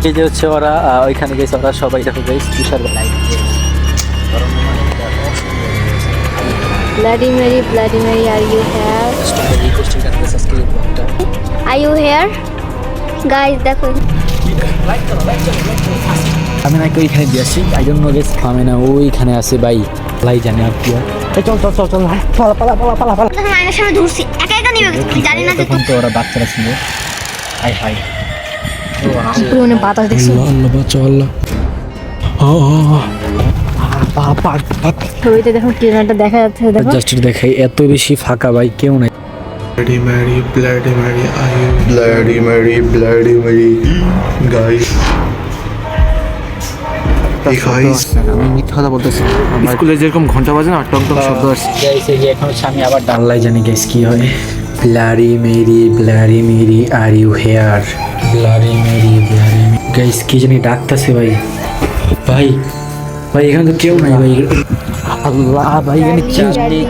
এই যে হচ্ছে ওরা ওইখানে গেছে, ওরা সবাই দেখো guys Tushar light Bloody Mary, are you here? Are you here? Guys, দেখো আমি নাকি ওইখানে দিয়ে আসি, আই ডোন্ট নো গাইস, আমি না ওইখানে আছে ভাই, লাই জানি আর কি। চল চল চল চল, পালা পালা পালা পালা পালা। দেখো আয়নার সামনে ধরছি, একা একা নিবে কি জানি না যে তখন তো ওরা বাচ্চারা ছিল। হাই হাই পুরো বাতাস দেখছি। আল্লাহ বাঁচাও আল্লাহ। ছবিতে দেখো ট্রেনারটা দেখা যাচ্ছে, দেখো জাস্ট দেখাই, এত বেশি ফাঁকা ভাই, কেউ নাই। Bloody Mary, are you Bloody Mary, guys. Hey guys, আমি মিথ্যা কথা বলতেছি, স্কুলে যেরকম ঘন্টা বাজে না টং টং শব্দ আসছে। গাইস এই যে এখন হচ্ছে আমি আবার ডাল্লাই জানি গাইস কি হয়। Bloody Mary, are you here? Bloody Mary, guys কি জানি ডাকতেছে ভাই। ভাই ভাই এখানে তো কেউ নাই ভাই। আল্লাহ ভাই এখানে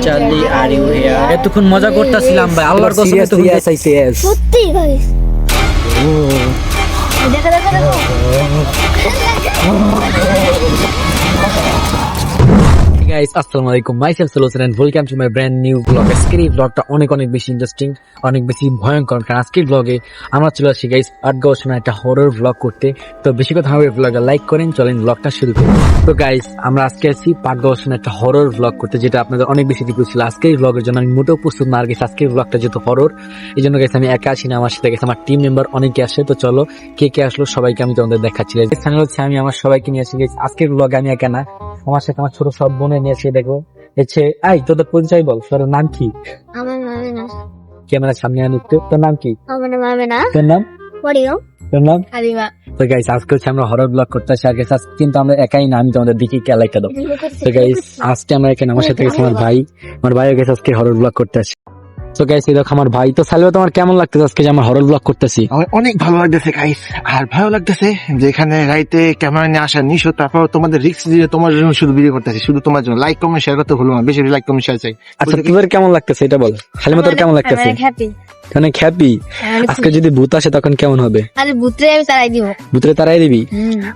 চার্লি আর ইউ হিয়ার। এতক্ষণ মজা করতেছিলাম ভাই, আল্লাহর কসম তো ইয়েস আই সে ইয়েস। সত্যি গাইস, ও দেখো দেখো দেখো। গাইস আসসালামু আলাইকুম, মাইসেলফ সুলোসন and welcome to my brand new vlog. আজকের এই ব্লগটা অনেক বেশি ইন্টারেস্টিং, অনেক বেশি ভয়ঙ্কর, কারণ আজকের ব্লগে আমরা চলে আসছি গাইস পাটগাঁও একটা হরর ব্লগ করতে। তো বেশি কথা হবে, ব্লগটা লাইক করেন, চলেন ব্লগটা শুরু করি। তো গাইস আমরা আজকে আসছি পাটগাঁও একটা হরর ব্লগ করতে, যেটা আপনাদের অনেক বেশি রিকোয়েস্ট ছিল। আজকের ব্লগের জন্য আমি মোটেও প্রস্তুত না, আর গেছি আজকের ব্লগটা যেহেতু হরর, এই জন্য গেছি আমি একা আসি না, আমার সাথে গেছে আমার টিম মেম্বার অনেকে আসে। তো চলো কে কে আসলো সবাইকে আমি তোমাদের দেখাচ্ছি। চ্যানেল হচ্ছে আমি আমার সবাইকে নিয়ে আসি গাইস। আজকের ব্লগে আমি একা না, আমার সাথে আমার ছোট সব বোনে নিয়ে এসে দেখো। হচ্ছে আই তোদের পরিচয় বল, তোর নাম কি? আমার নামে না, ক্যামেরার সামনে আনুক, তোর নাম কি? আমার নামে না, তোর নাম? পড়িও তোর নাম? হালিমা। তো গাইস আজকে হচ্ছে আমরা হরর ব্লগ করতে আসি, আর গাইস আজকে কিন্তু আমরা একাই না, আমি তোমাদের দিকে কে লাইকটা দাও। তো গাইস আজকে আমরা এখানে, আমার সাথে গেছে আমার ভাইও গেছে আজকে হরর ব্লগ করতে আসি। তো গাইস এই দেখো আমার ভাই। তো সালভা তোমার কেমন লাগতেছে আজকে যে আমরা হরর ব্লগ করতেছি? আমার অনেক ভালো লাগতেছে গাইস, আর ভালো লাগতেছে যে এখানে রাইতে ক্যামেরা নিয়ে আসা নিশো, তারপর তোমাদের রিস্ক দিয়ে তোমার জন্য শুধু ভিডিও করতেছি, শুধু তোমার জন্য। লাইক কমেন্ট শেয়ার করতে ভুলো না, বেশি লাইক কমেন্ট শেয়ার চাই। আচ্ছা তোদের কেমন লাগতেছে এটা বল। হালিমা তোর কেমন লাগতেছে? হ্যাপি, অনেক হ্যাপি। আজকে যদি ভূত আসে তখন কেমন হবে? আরে ভূতরে আমি তারাই দিব, ভূতরে তারাই দিবি।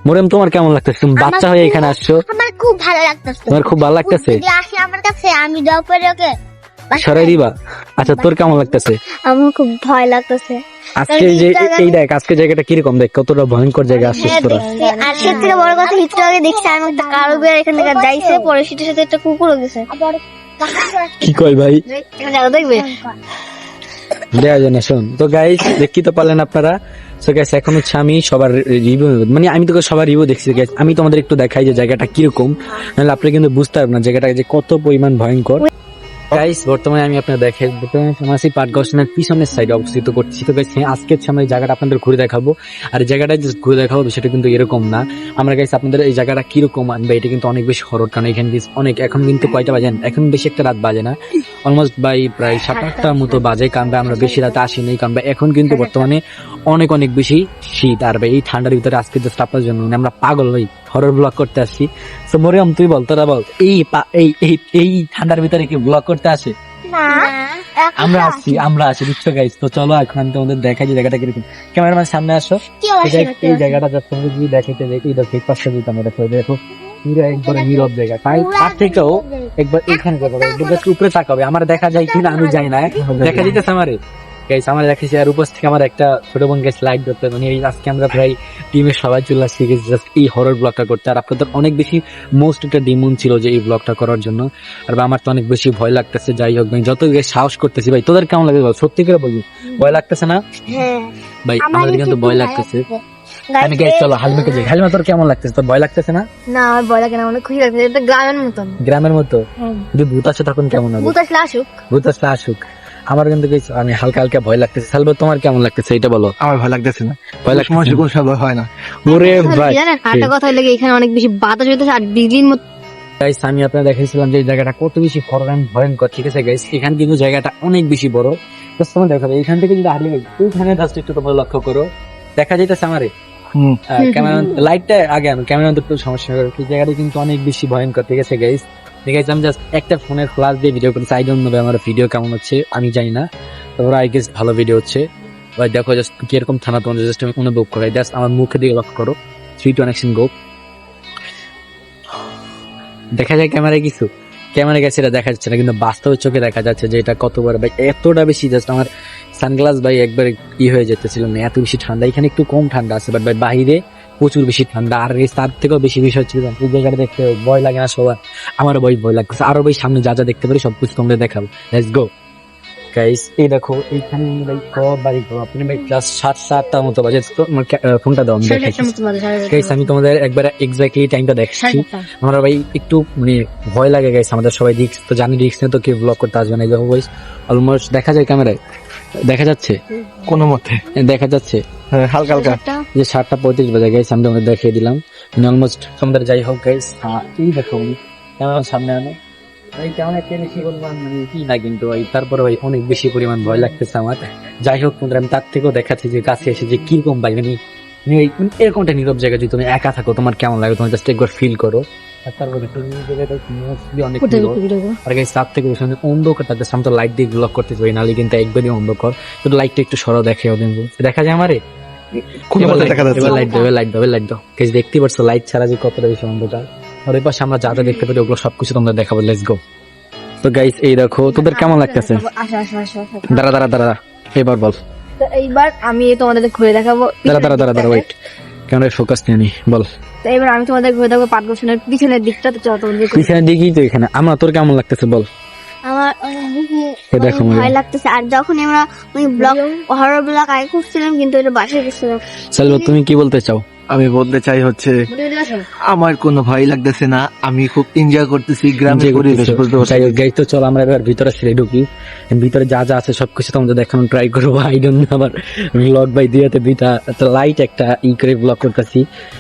মরিয়ম তোমার কেমন লাগতেছে? তুমি বাচ্চা হয়ে এখানে আসছো, আমার খুব ভালো লাগতেছে। তোমার খুব ভালো লাগতেছে? যদি আসে আমার কাছে আমি দাও পরে ওকে সরাই দিবা। আচ্ছা তোর কেমন লাগতেছে? আমার খুব ভয় লাগতেছে। আজকে যে এই দেখ আজকে জায়গাটা কিরকম, দেখ কতটা ভয়ঙ্কর জায়গা আসছিস তোরা। আর সে থেকে বড় কথা, একটু আগে দেখছি আমি একটা কালো বিড়াল এখান থেকে যাইছে, পরে সেটার সাথে একটা কুকুরও গেছে। কি কয় ভাই? যাও দেখবে দেয়া যায় না, শোন। তো গাইস দেখি তো পারলেন আপনারা। তো গাইস এখন হচ্ছে আমি সবার রিভিউ, মানে আমি তোকে সবার রিভিউ দেখছি গাইস, আমি তোমাদের একটু দেখাই যে জায়গাটা কিরকম, নাহলে আপনি কিন্তু বুঝতে পারবেন না জায়গাটা যে কত পরিমাণ ভয়ঙ্কর। গাইস বর্তমানে আমি আপনার দেখে পাটগাঁও পিছনের সাইডে অবস্থিত করছি। তো গাইস আজকে হচ্ছে আমরা এই জায়গাটা আপনাদের ঘুরে দেখাবো, আর এই জায়গাটা যে ঘুরে দেখাবো বিষয়টা কিন্তু এরকম না। আমরা গাইস আপনাদের এই জায়গাটা কিরকম আনবে, এটা কিন্তু অনেক বেশি হরর, কারণ এখানে অনেক, এখন কিন্তু কয়টা বাজেন, এখন বেশি একটা রাত বাজে না, অলমোস্ট প্রায় 7-8টার মতো বাজে, কারণ আমরা বেশি রাতে আসিনি, কারণ এখন কিন্তু বর্তমানে অনেক বেশি শীত, আর এই ঠান্ডার ভিতরে আজকে জাস্ট আপনার জন্য আমরা পাগল ভাই হরর ব্লগ করতে আসছি। তো মরিয়ম তুই বল, তোরা বল, এই ঠান্ডার ভিতরে কি ব্লগ করতে আসে? আমরা আসি বুঝছো গাইস। তো চলো এখন আমি তোমাদের দেখাই যে জায়গাটা কিরকম। ক্যামেরাম্যান সামনে আসো। এই জায়গাটা তোমাদের যদি দেখাইতে দেখি, দেখো এই পাশে দিতাম, এটা দেখো পুরো একবার নীরব জায়গা, তাই তার থেকেও একবার এখানে উপরে তাকাবে, আমার দেখা যায় কিনা আমি যাই না, দেখা যাইতেছে আমারে গাইস, আমার দেখেছি। আর উপর থেকে আমার একটা ছোট বোন গেছে লাইক ধরতে, মানে আজকে আমরা প্রায় টিমের সবাই চলে আসছি জাস্ট এই হরর ব্লগটা করতে। আর আপনাদের অনেক বেশি মোস্ট একটা ডিমন ছিল যে এই ব্লগটা করার জন্য, আর আমার তো অনেক বেশি ভয় লাগতেছে। যাই হোক ভাই, যত সাহস করতেছি ভাই, তোদের কেমন লাগে বল, সত্যি করে বলবি, ভয় লাগতেছে না ভাই? আমাদের কিন্তু ভয় লাগতেছে। আমি গাইস চলো হালিমাকে যাই। হালিমা তোর কেমন লাগতেছে? তোর ভয় লাগতেছে না? না আমার ভয় লাগে না, অনেক খুশি লাগছে, এটা গ্রামের মতন। গ্রামের মতো? যদি ভূত আসে তখন কেমন হবে? ভূত আসলে আসুক, ভূত আসলে আসুক। আমার কিন্তু আমি হালকা ভয় লাগতেছে। সালবা তোমার কেমন লাগতেছে এটা বলো। আমার ভয় লাগতেছে না, ভয় লাগছে মানুষের কোনো সময় হয় না। ওরে ভাই জানেন একটা কথা হলো এখানে অনেক বেশি বাতাস হইতেছে আর বিজলির মতো। গাইস আমি আপনাদের দেখাইছিলাম যে এই জায়গাটা কত বেশি ভয়ঙ্কর, ঠিক আছে গাইস? এখানে কিন্তু জায়গাটা অনেক বেশি বড়। তো তোমরা দেখাবে এখান থেকে যদি হারিয়ে গেল ওইখানে জাস্ট একটু তোমরা লক্ষ্য করো, দেখা যাইতেছে আমারে ক্যামেরা লাইটটা আগে আমি ক্যামেরা একটু সমস্যা করে, এই জায়গাটা কিন্তু অনেক বেশি ভয়ঙ্কর, ঠিক আছে গাইস? দেখাইছি আমি জাস্ট একটা ফোনের ফ্ল্যাশ দিয়ে ভিডিও করেছি, আই ডোন্ট নো আমার ভিডিও কেমন হচ্ছে আমি জানি না, তারপর আই গেস ভালো ভিডিও হচ্ছে। ভাই দেখো জাস্ট কিরকম ঠান্ডা তোমাদের জাস্ট আমি অনুভব করাই। জাস্ট আমার মুখে দিকে লক্ষ্য করো। 3 2 অ্যাকশন গো। দেখা যায় ক্যামেরায় কিছু, ক্যামেরা গেছে এটা দেখা যাচ্ছে না, কিন্তু বাস্তবের চোখে দেখা যাচ্ছে যে এটা কতবার ভাই এতটা বেশি। জাস্ট আমার সানগ্লাস ভাই একবার হয়ে যেতেছিল না, এত বেশি ঠান্ডা। এখানে একটু কম ঠান্ডা আছে, বাট ভাই বাইরে প্রচুর বেশি ঠান্ডা। আর তার থেকেও বেশি বিষয় হচ্ছে এই জায়গাটা দেখতে ভয় লাগে না সবার? আমারও ভয় লাগতেছে। আরো ভাই সামনে যা যা দেখতে পারি সবকিছু তোমরা দেখাবো। Let's go guys. এই দেখো এইখানে ভাই সব বাড়ি ঘর, আপনি ভাই জাস্ট 7:30টার মতো বাজে। তো আমার ফোনটা দাও, আমি দেখাচ্ছি গাইস। আমি তোমাদের একবার এক্স্যাক্টলি টাইমটা দেখাচ্ছি। আমরা ভাই একটু মানে ভয় লাগে গাইস, আমাদের সবাই রিস্ক তো জানি, রিস্ক নিয়ে তো কেউ ব্লগ করতে আসবে না। এই দেখো গাইস অলমোস্ট দেখা যায় ক্যামেরায়, দেখা যাচ্ছে কোনো মতে দেখা যাচ্ছে হালকা হালকা যে 7:35 বাজে গাইস। আমি তোমাদের দেখিয়ে দিলাম মানে অলমোস্ট তোমাদের যাই হোক গাইস। এই দেখো ক্যামেরার সামনে আনো ভাই, কেমন একটা বেশি পরিমাণ মানে কি না, কিন্তু ভাই তারপরে ভাই অনেক বেশি পরিমাণ ভয় লাগতেছে আমার। যাই হোক তোমাদের আমি তার থেকেও দেখাচ্ছি যে কাছে এসে যে কিরকম ভাই মানে এরকমটা নীরব জায়গায় যদি তুমি একা থাকো তোমার কেমন লাগে, তুমি জাস্ট একবার ফিল করো। আর তারপরে অনেক আর গাইস তার থেকে অন্ধকারটা জাস্ট আমি তো লাইট দিয়ে ব্লক করতে পারি, নাহলে কিন্তু একবারই অন্ধকার। কিন্তু লাইটটা একটু সরাও, দেখে দেখা যায় আমারে লাইট দেবে, লাইট দেবে, লাইট দাও গাইস। দেখতে পাচ্ছ লাইট ছাড়া যে কতটা বেশি অন্ধকার। আর ওই পাশে আমরা যা যা দেখতে পারি ওগুলো সবকিছু তোমরা দেখাবো। Let's go. তো গাইস এই দেখো তোদের কেমন লাগতেছে? দাঁড়া দাঁড়া দাঁড়া, এবার বল। তো এইবার আমি তোমাদের ঘুরে দেখাবো। দাঁড়া দাঁড়া দাঁড়া দাঁড়া, ওয়েট, ক্যামেরায় ফোকাস নিয়ে নি, বল। তো এবার আমি তোমাদের ঘুরে দেখাবো পাটগোছনের পিছনের দিকটা। তো চলো তোমাদের পিছনের দিকেই তো এখানে আমরা। তোর কেমন লাগতেছে বল? আমার দেখো ভয় লাগতেছে। আর যখন আমরা ওই ব্লগ হরর ব্লগ আগে করছিলাম, কিন্তু এটা বাসায় করছিলাম। সালবা তুমি কি বলতে চাও? আমি বলতে চাই হচ্ছে আমার কোনো ভয় লাগতেছে না, আমি খুব এনজয় করতেছি গ্রামের পরিবেশ। গাইস তো চলো আমরা এবার ভিতরে ছেড়ে ঢুকি। ভিতরে যা যা আছে সবকিছু তোমাদের দেখানোর ট্রাই করবো। আই ডোন্ট নো আমার ব্লগ বাই দিয়াতে দুইটা লাইট একটা করে ব্লগ করতেছি,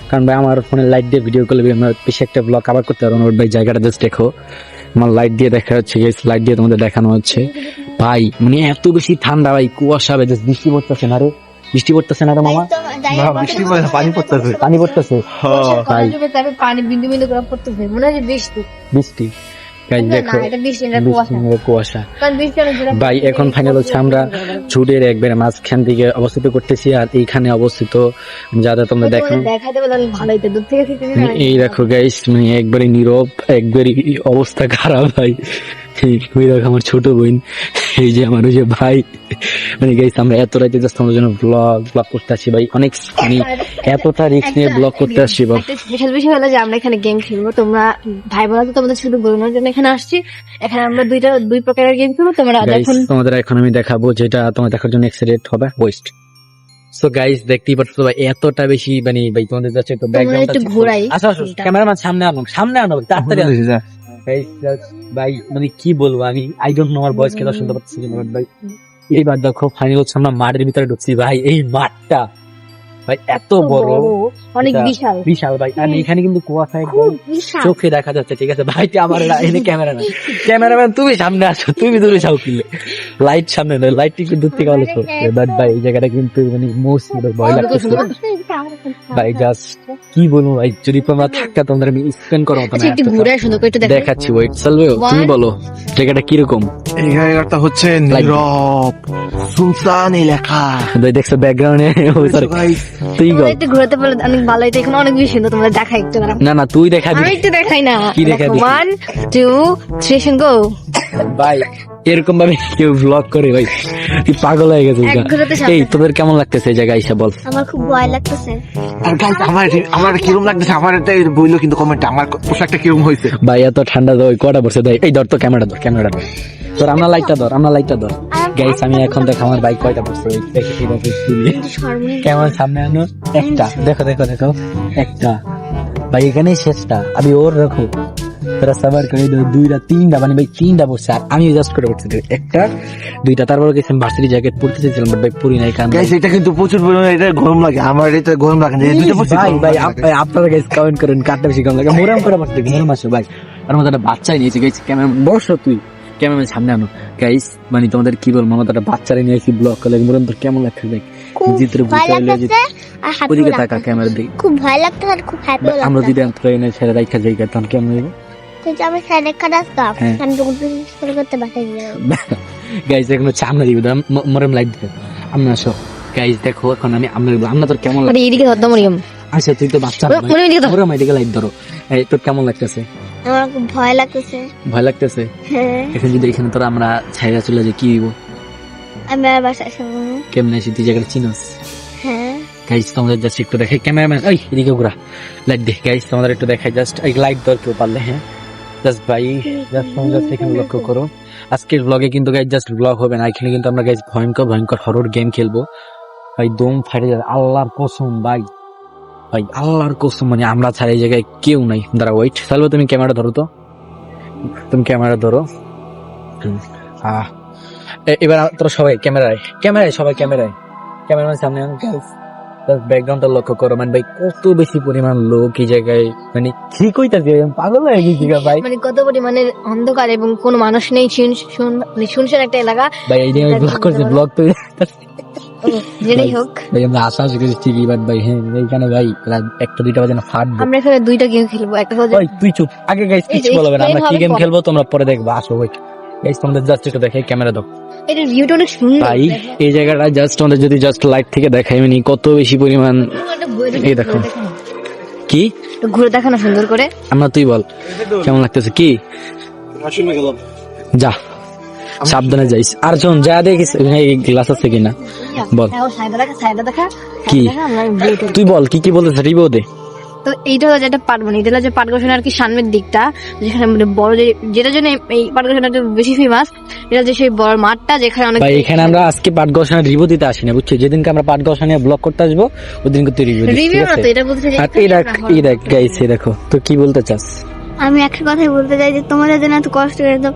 কারণ ভাই আমার ফোনে লাইট দিয়ে ভিডিও করলে আমরা বেশি একটা ব্লগ আবার করতে পারবো না। ভাই জায়গাটা জাস্ট দেখো, আমার লাইট দিয়ে দেখা যাচ্ছে, লাইট দিয়ে তোমাদের দেখানো হচ্ছে। ভাই মানে এত বেশি ঠান্ডা ভাই, কুয়াশা ভাই, জাস্ট বৃষ্টি পড়তেছে না রে, বৃষ্টি পড়তেছে না রে মামা? বৃষ্টি পানি পড়তেছে, পানি পড়তেছে ভাই, পানি বিন্দু বিন্দু করে পড়তেছে, মনে হয় বৃষ্টি। বৃষ্টি গাইস দেখো, কুয়াশা ভাই। এখন ফাইনাল হচ্ছে আমরা ঝুড়ের একবারে মাঝখান দিকে অবস্থিত করতেছি। আর এইখানে অবস্থিত যারা তোমরা দেখো, এই দেখো গাইস মানে একবারে নীরব, একবারে অবস্থা খারাপ ভাই। ওই দেখো আমার ছোট বোন, এই যে আমার ওই যে ভাই, মানে গাইস আমরা এত রাতে জাস্ট আমাদের জন্য ব্লগ করতে আসছি ভাই। অনেক মানে এতটা রিস্ক নিয়ে ব্লগ করতে আসছি ভাই। স্পেশাল বিষয় হলো যে আমরা এখানে গেম খেলবো। তোমরা ভাই বোনা তো তোমাদের শুধু বোঝানোর জন্য এখানে আসছি। এখানে আমরা দুই প্রকারের গেম খেলবো। তোমরা এখন তোমাদের এখন আমি দেখাবো যেটা তোমার দেখার জন্য এক্সাইটেড হবে, ওয়েস্ট। সো গাইস দেখতেই পাচ্ছ ভাই এতটা বেশি মানে ভাই তোমাদের যাচ্ছে একটু ব্যাকগ্রাউন্ড একটু ঘোরাই। আসো আসো ক্যামেরাম্যান সামনে আনো, সামনে আনো তাড়াতাড়ি ভাই। মানে কি বলবো আমি, আই ডোন্ট নো আমার ভয়েস কেন শুনতে পাচ্ছি ভাই। এইবার দেখো ফাইনাল হচ্ছে আমরা মাঠের ভিতরে ঢুকছি ভাই। এই মাঠটা ভাই এত বড়, অনেক বিশাল বিশাল ভাই। আর এখানে কিন্তু কুয়াশা একদম চোখে দেখা যাচ্ছে, ঠিক আছে ভাই? আমার এনে ক্যামেরাম্যান তুমি সামনে আসো, তুমি দূরে যাও কিলে, লাইট সামনে নয়, লাইট একটু দূর থেকে আলো। বাট ভাই এই জায়গাটা কিন্তু মানে মোস্ট ভয় লাগতেছে ভাই। জাস্ট কি বলবো ভাই, যদি তোমরা থাকতা তোমরা আমি স্পেন্ড করো তো না। দেখাচ্ছি, ওয়েট চলবে। তুমি বলো জায়গাটা কিরকম? এই জায়গাটা হচ্ছে নীরব সুনসান এলাকা ভাই, দেখছো ব্যাকগ্রাউন্ডে? তুই একটু ঘুরাতে পারলে অনেক ভালো হতো। এখন অনেক বেশি সুন্দর, তোমরা দেখাই একটু। না না তুই দেখাবি, আমি একটু দেখাই না। কি দেখাবি? 1 2 3 গো ভাই। এরকম ভাবে কেউ ব্লগ করে ভাই? তুই পাগল হয়ে গেছিস। এই তোদের কেমন লাগতেছে এই জায়গায় এসে বল? আমার খুব ভয় লাগতেছে। আর গাইস আমার কিরকম লাগতেছে আমার এটা বইলো কিন্তু কমেন্টে আমার পোশাকটা কিরকম হইছে ভাই। এত ঠান্ডা তো কটা পড়ছে দেয়। এই ধর তো ক্যামেরা ধর, ক্যামেরা ধর, আমরা লাইটটা ধর, আমরা লাইটটা ধর গাইস। আমি এখন দেখো আমার বাইক কয়টা পড়ছে, কেমন সামনে আনো একটা, দেখো দেখো দেখো একটা ভাই। এখানে শেষটা আমি ওর রাখো, তোরা সাবার করে দুইটা তিনটা মানে ভাই তিনটা বসছে। আর আমি জাস্ট করে পড়ছি একটা দুইটা। তারপরে গেছি ভার্সিটি জ্যাকেট পড়তে চাইছিলাম, বাট ভাই পরি নাই। কারণ গাইস এটা কিন্তু প্রচুর পরিমাণে এটা গরম লাগে, আমার এটা গরম লাগে না। এই দুটো পড়ছি ভাই। ভাই আপনারা গাইস কমেন্ট করেন কারটা বেশি গরম লাগে। মোরাম করে পড়তে গরম আসে ভাই। আর আমাদের একটা বাচ্চাই নিয়েছে গাইস। ক্যামেরাম্যান বসো, তুই ক্যামেরাম্যান সামনে আনো গাইস। মানে তোমাদের কি বলবো, আমাদের একটা বাচ্চারে নিয়ে এসে ব্লগ করলে মোরাম তোর কেমন লাগছে দেখ। জিতরে ওদিকে তাকা ক্যামেরা দিকে, খুব ভয় লাগতেছে আর খুব হ্যাপি লাগছে। আমরা যদি ট্রেনে ছেড়ে রাখা যাই তখন কেমন হবে? আমি সাইডে কাটাতাম, আমি তো করতে বাসায় যাই। গাইস এখন সামনে দিবে মোরাম লাইট দিবে। আমি আসো গাইস দেখো এখন আমরা তোর কেমন আরে এদিকে ধর মরিয়ম, আচ্ছা তুই তো বাচ্চা মরিয়ম এদিকে ধর। ওরা মেডিকেল লাইট ধরো। এই তোর কেমন লাগতেছে? আমার খুব ভয় লাগতেছে। ভয় লাগতেছে? হ্যাঁ, এখন যদি এখানে তোরা আমরা ছাইরা চলে যাই কি হইব? আমি আর বাসায় যাবো না। কেমনে আসি তুই জায়গাটা চিনোস? হ্যাঁ, গাইস তোমাদের জাস্ট একটু দেখাই, ক্যামেরাম্যান ওই এদিকে ঘুরা, লাইট দে। গাইস তোমাদের একটু দেখাই জাস্ট এই লাইট ধর কেউ পারলে। হ্যাঁ জাস্ট ভাই জাস্ট তোমরা এখানে লক্ষ্য করো। আজকের ব্লগে কিন্তু গাইস জাস্ট ব্লগ হবে না, এখানে কিন্তু আমরা গাইস ভয়ঙ্কর ভয়ঙ্কর হরর গেম খেলবো ভাই। দম ফাটে যাবে আল্লাহর কসম ভাই, ভাই আল্লাহর কসম, মানে আমরা ছাড়া এই জায়গায় কেউ নাই। দাঁড়া ওয়েট, তাহলে তুমি ক্যামেরা ধরো তো, তুমি ক্যামেরা ধরো। এবার তোরা সবাই ক্যামেরায় সবাই ক্যামেরার সামনে ব্যাকগ্রাউন্ডটা লক্ষ্য করো। মানে ভাই কত বেশি পরিমাণ লোক এই জায়গায়, মানে কি কইতাছি পাগল হয়ে গেছি গা ভাই। মানে কত পরিমাণের অন্ধকার এবং কোনো মানুষ নেই, শুনছেন একটা এলাকা। ভাই এই নিয়ে ব্লগ করছে, ব্লগ তো যেটাই হোক, ভাই আমরা আশা করি ঠিকই, বাট ভাই হ্যাঁ এইখানে ভাই রাত 1-2 বাজে না ফাটবো। আমরা এখানে 2টা গেম খেলবো, একটা হচ্ছে ওই তুই চুপ, আগে গাইস কিছু বলবে না, আমরা কি গেম খেলবো তোমরা পরে দেখবা। আসো ওই গাইস তোমাদের জাস্ট একটু দেখাই, ক্যামেরা দাও এটার ভিউটা অনেক সুন্দর। ভাই। এই জায়গাটা জাস্ট আমাদের যদি জাস্ট লাইট থেকে দেখাই, মানে কত বেশি পরিমাণ। এই দেখো কি ঘুরে দেখানো সুন্দর করে। আমরা, তুই বল কেমন লাগতেছে কি? যা সাবধানে যাইস। আর শোন যা দেখিস গ্লাস আছে কিনা বল। হ্যাঁ, ও সাইডে দেখা কি? আমরা ভিউটা। তুই বল কি বলতেছ, রিভিউ দে। তো এইটা হচ্ছে একটা পাট, মানে এটা হচ্ছে পাটগোশানার আর কি সামনের দিকটা, যেখানে মানে বড় যেটার জন্য এই পাটগোশানাটা বেশি ফেমাস। এটা হচ্ছে সেই বড় মাঠটা যেখানে অনেক। ভাই এখানে আমরা আজকে পাটগোশানার রিভিউ দিতে আসি না, বুঝছো? যেদিনকে আমরা পাটগোশানা ব্লগ করতে আসবো ওদিন কিন্তু রিভিউ দিই, রিভিউ ঠিক না আছে? তো, এটা বলতে চাই আর এই দেখ গাইস, এই দেখো তো কি বলতে চাস? আমি একটা কথাই বলতে চাই যে তোমাদের জন্য এত কষ্ট করে তো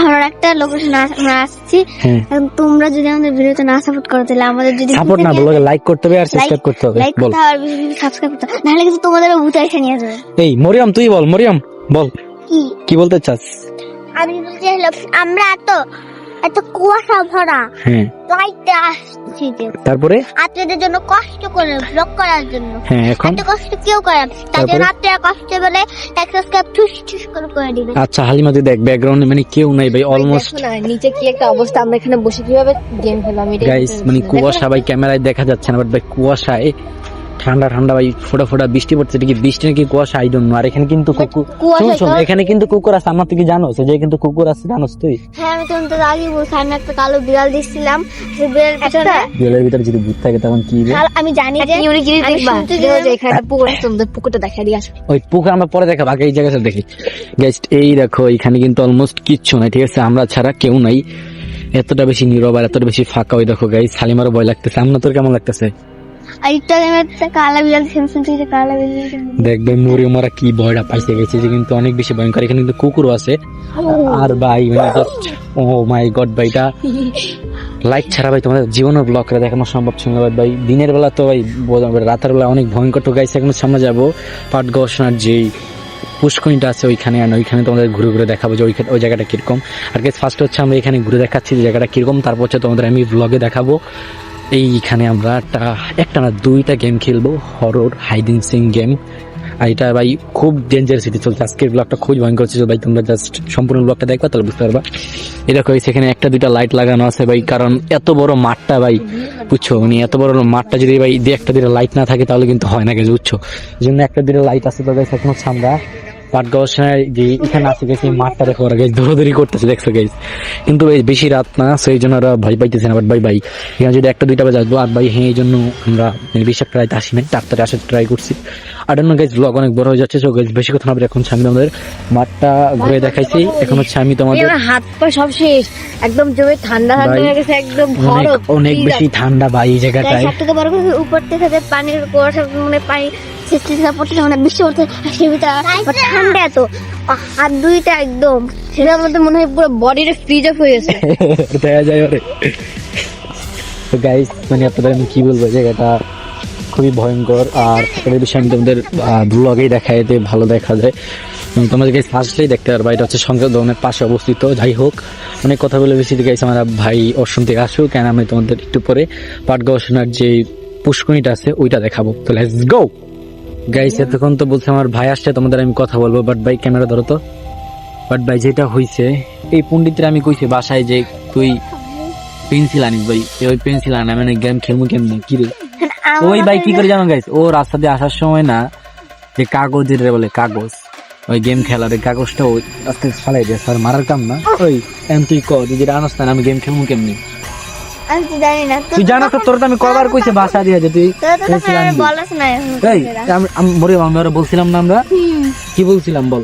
আমরা একটা লোকেশন আমরা আসছি। হ্যাঁ এখন তোমরা যদি আমাদের ভিডিওতে না সাপোর্ট করো, তাহলে আমাদের যদি সাপোর্ট না বলো, লাইক করতে হবে আর সাবস্ক্রাইব করতে হবে। লাইক বল করতে হবে আর বেশি বেশি সাবস্ক্রাইব করতে হবে, নাহলে কিন্তু তোমাদের ভূতে এসে নিয়ে যাবে। এই মরিয়ম তুই বল, মরিয়ম বল কি কি বলতে চাস? আমি বলতে চাইলাম আমরা এত কুয়াশা ভরা হ্যাঁ লাইটে আসছি যে তারপরে আপনাদের জন্য কষ্ট করে ব্লগ করার জন্য। হ্যাঁ এখন এত কষ্ট কেউ করে না, তার জন্য আপনারা কষ্ট পেলে সাবস্ক্রাইব ঠুস ঠুস করে দিবেন। আচ্ছা হালিমা তুই দেখ ব্যাকগ্রাউন্ডে মানে কেউ নাই ভাই, অলমোস্ট দেখো না নিচে কি একটা অবস্থা। আমরা এখানে বসে কিভাবে গেম খেললাম এটা গাইস, মানে কুয়াশা ভাই ক্যামেরায় দেখা যাচ্ছে না, বাট ভাই কুয়াশায় ঠান্ডা ঠান্ডা ভাই, ফোটা ফোটা বৃষ্টি পড়ছে। এটা কি বৃষ্টি নাকি কুয়াশা আই ডোন্ট নো। আর এখানে কিন্তু কুকুর, শোন শোন এখানে কিন্তু কুকুর আছে, আমার তুই কি জানো যে কিন্তু কুকুর আছে, জানোস তুই? হ্যাঁ, আমি তোমাদের আগে বলছি আমি একটা কালো বিড়াল দিচ্ছিলাম, সেই বিড়ালের পিছনে বিড়ালের ভিতরে যদি ভূত থাকে তখন কি হবে? আমি জানি যে ইউনিক জিনিস আমি দেখবা। শুনতে এটা হচ্ছে যে- এখানে একটা পুকুর আছে, তোমাদের পুকুরটা দেখা দিয়ে আসো। ওই পুকুর আমরা পরে দেখাবো, আগে এই জায়গাটা দেখি। গাইস এই দেখো এখানে কিন্তু অলমোস্ট কিচ্ছু নাই, ঠিক আছে? আমরা ছাড়া কেউ নাই, এতটা বেশি নীরব আর এতটা বেশি ফাঁকা। ওই দেখো গাইস হালিমারও ভয় লাগতেছে। আমরা তোর কেমন লাগতেছে? আর একটু আগে আমি একটা কালা বিড়াল শুনতে যে কালা বিড়াল দেখ ভাই মরিয়মারা কি ভয়টা পাইছে গেছে, যে কিন্তু অনেক বেশি ভয়ঙ্কর। এখানে কিন্তু কুকুরও আছে। আর ভাই মানে জাস্ট ও মাই গড ভাই, এটা লাইট ছাড়া ভাই তোমাদের জীবনের ব্লগ করে দেখানো সম্ভব ছিল না ভাই। দিনের বেলা তো ভাই রাতের বেলা অনেক ভয়ঙ্কর। তো গাইস এখন সামনে যাবো পাটগোশানার যেই পুষ্করিণীটা আছে ওইখানে, আর ওইখানে তোমাদের ঘুরে ঘুরে দেখাবো যে ওই জায়গাটা কিরকম। আর গাইস ফার্স্ট হচ্ছে আমরা এখানে ঘুরে দেখাচ্ছি যে জায়গাটা কিরকম, তারপর হচ্ছে তোমাদের আমি ব্লগে দেখাবো। এইখানে আমরা একটা না 2টা গেম খেলবো, হরর হাইডিং সিং গেম। আর এটা ভাই খুব ডেঞ্জারাস সিটি চলছে, আজকের ব্লগটা খুব ভয়ঙ্কর ছিল ভাই। তোমরা জাস্ট সম্পূর্ণ ব্লগটা দেখবা তাহলে বুঝতে পারবা। এরকম সেখানে 1-2টা লাইট লাগানো আছে ভাই, কারণ এত বড় মাঠটা ভাই, বুঝছো? মানে এত বড় মাঠটা যদি ভাই 1-2টা লাইট না থাকে তাহলে কিন্তু হয় না গেছে, বুঝছো? এই জন্য 1-2টা লাইট আছে। তো গাইস এখন হচ্ছে আমরা পাটগোশানায় যে এখানে আছে গেছি, মাঠটা দেখো ওরা গাইস দৌড়াদৌড়ি করতেছে, দেখছো গাইস? কিন্তু ভাই বেশি রাত না, সেই জন্য ওরা ভয় পাইতেছে না। বাট ভাই ভাই এখানে যদি 1-2টা বাজে আসবো। আর ভাই হ্যাঁ এই জন্য আমরা বেশি একটা রাত আসি না, 4টায় আসার ট্রাই করছি। আর অন্য গাইস ব্লগ অনেক বড় হয়ে যাচ্ছে, তো গাইস বেশি কথা না বলে এখন আমি তোমাদের মাঠটা ঘুরে দেখাইছি। এখন হচ্ছে আমি তোমাদের আমার হাত পা সব শেষ, একদম জমে ঠান্ডা ঠান্ডা ভাই, হয়ে গেছে, একদম অনেক বরফ। অনেক বেশি ঠান্ডা ভাই এই জায়গাটায়। সবথেকে বড় কথা উপর থেকে যে পানির কুয়াশা মানে পানি সৃষ্টি পড়তেছে, মানে বৃষ্টি পড়তে সেটা ঠান্ডা এত আর 2টা একদম সেটার মধ্যে মনে হয় পুরো বডিটা ফ্রিজ অফ হয়ে গেছে। দেখা যায় ওরে। তো গাইস মানে আপনাদের আমি কি বলবো, জায়গাটা খুবই ভয়ঙ্কর। আর এর বিষয়ে আমি তোমাদের ব্লগেই দেখাই, এতে ভালো দেখা যায়। তোমাদের গাইস আসলেই দেখতে পারবা, এটা হচ্ছে সংসদ ভবনের পাশে অবস্থিত। যাই হোক অনেক কথা বলে বেশি গাইস, আমার ভাই অর্শন থেকে আসুক, কেন আমি তোমাদের একটু পরে পাটগোশানার যে পুষ্করিণীটা আছে ওইটা দেখাবো। তো লেটস গো গাইস। এতক্ষণ তো বলছে আমার ভাই আসছে, তোমাদের আমি কথা বলবো, বাট ভাই ক্যামেরা ধরো তো। বাট ভাই যেটা হইছে, এই পণ্ডিতরা আমি কইছি বাসায় যে তুই পেন্সিল আনিস ভাই, ওই পেন্সিল আনা মানে গেম খেলবো কেমনি কি রে? ওই ভাই কি করে জানো গাইস, ও রাস্তা দিয়ে আসার সময় না যে কাগজের বলে কাগজ, ওই গেম খেলার ওই কাগজটা ওই আস্তে ফালাই দিয়ে স্যার মারার কাম না। ওই এম তুই ক তুই যেটা আনস না আমি গেম খেলবো কেমনি? আমি তো জানি না তুই জানো তো, তোর তো আমি কবার কইছে বাসা দিয়ে যে তুই পেন্সিল আনবি। বলাস না এই মরে আমি ওরা বলছিলাম না আমরা কি বলছিলাম বল?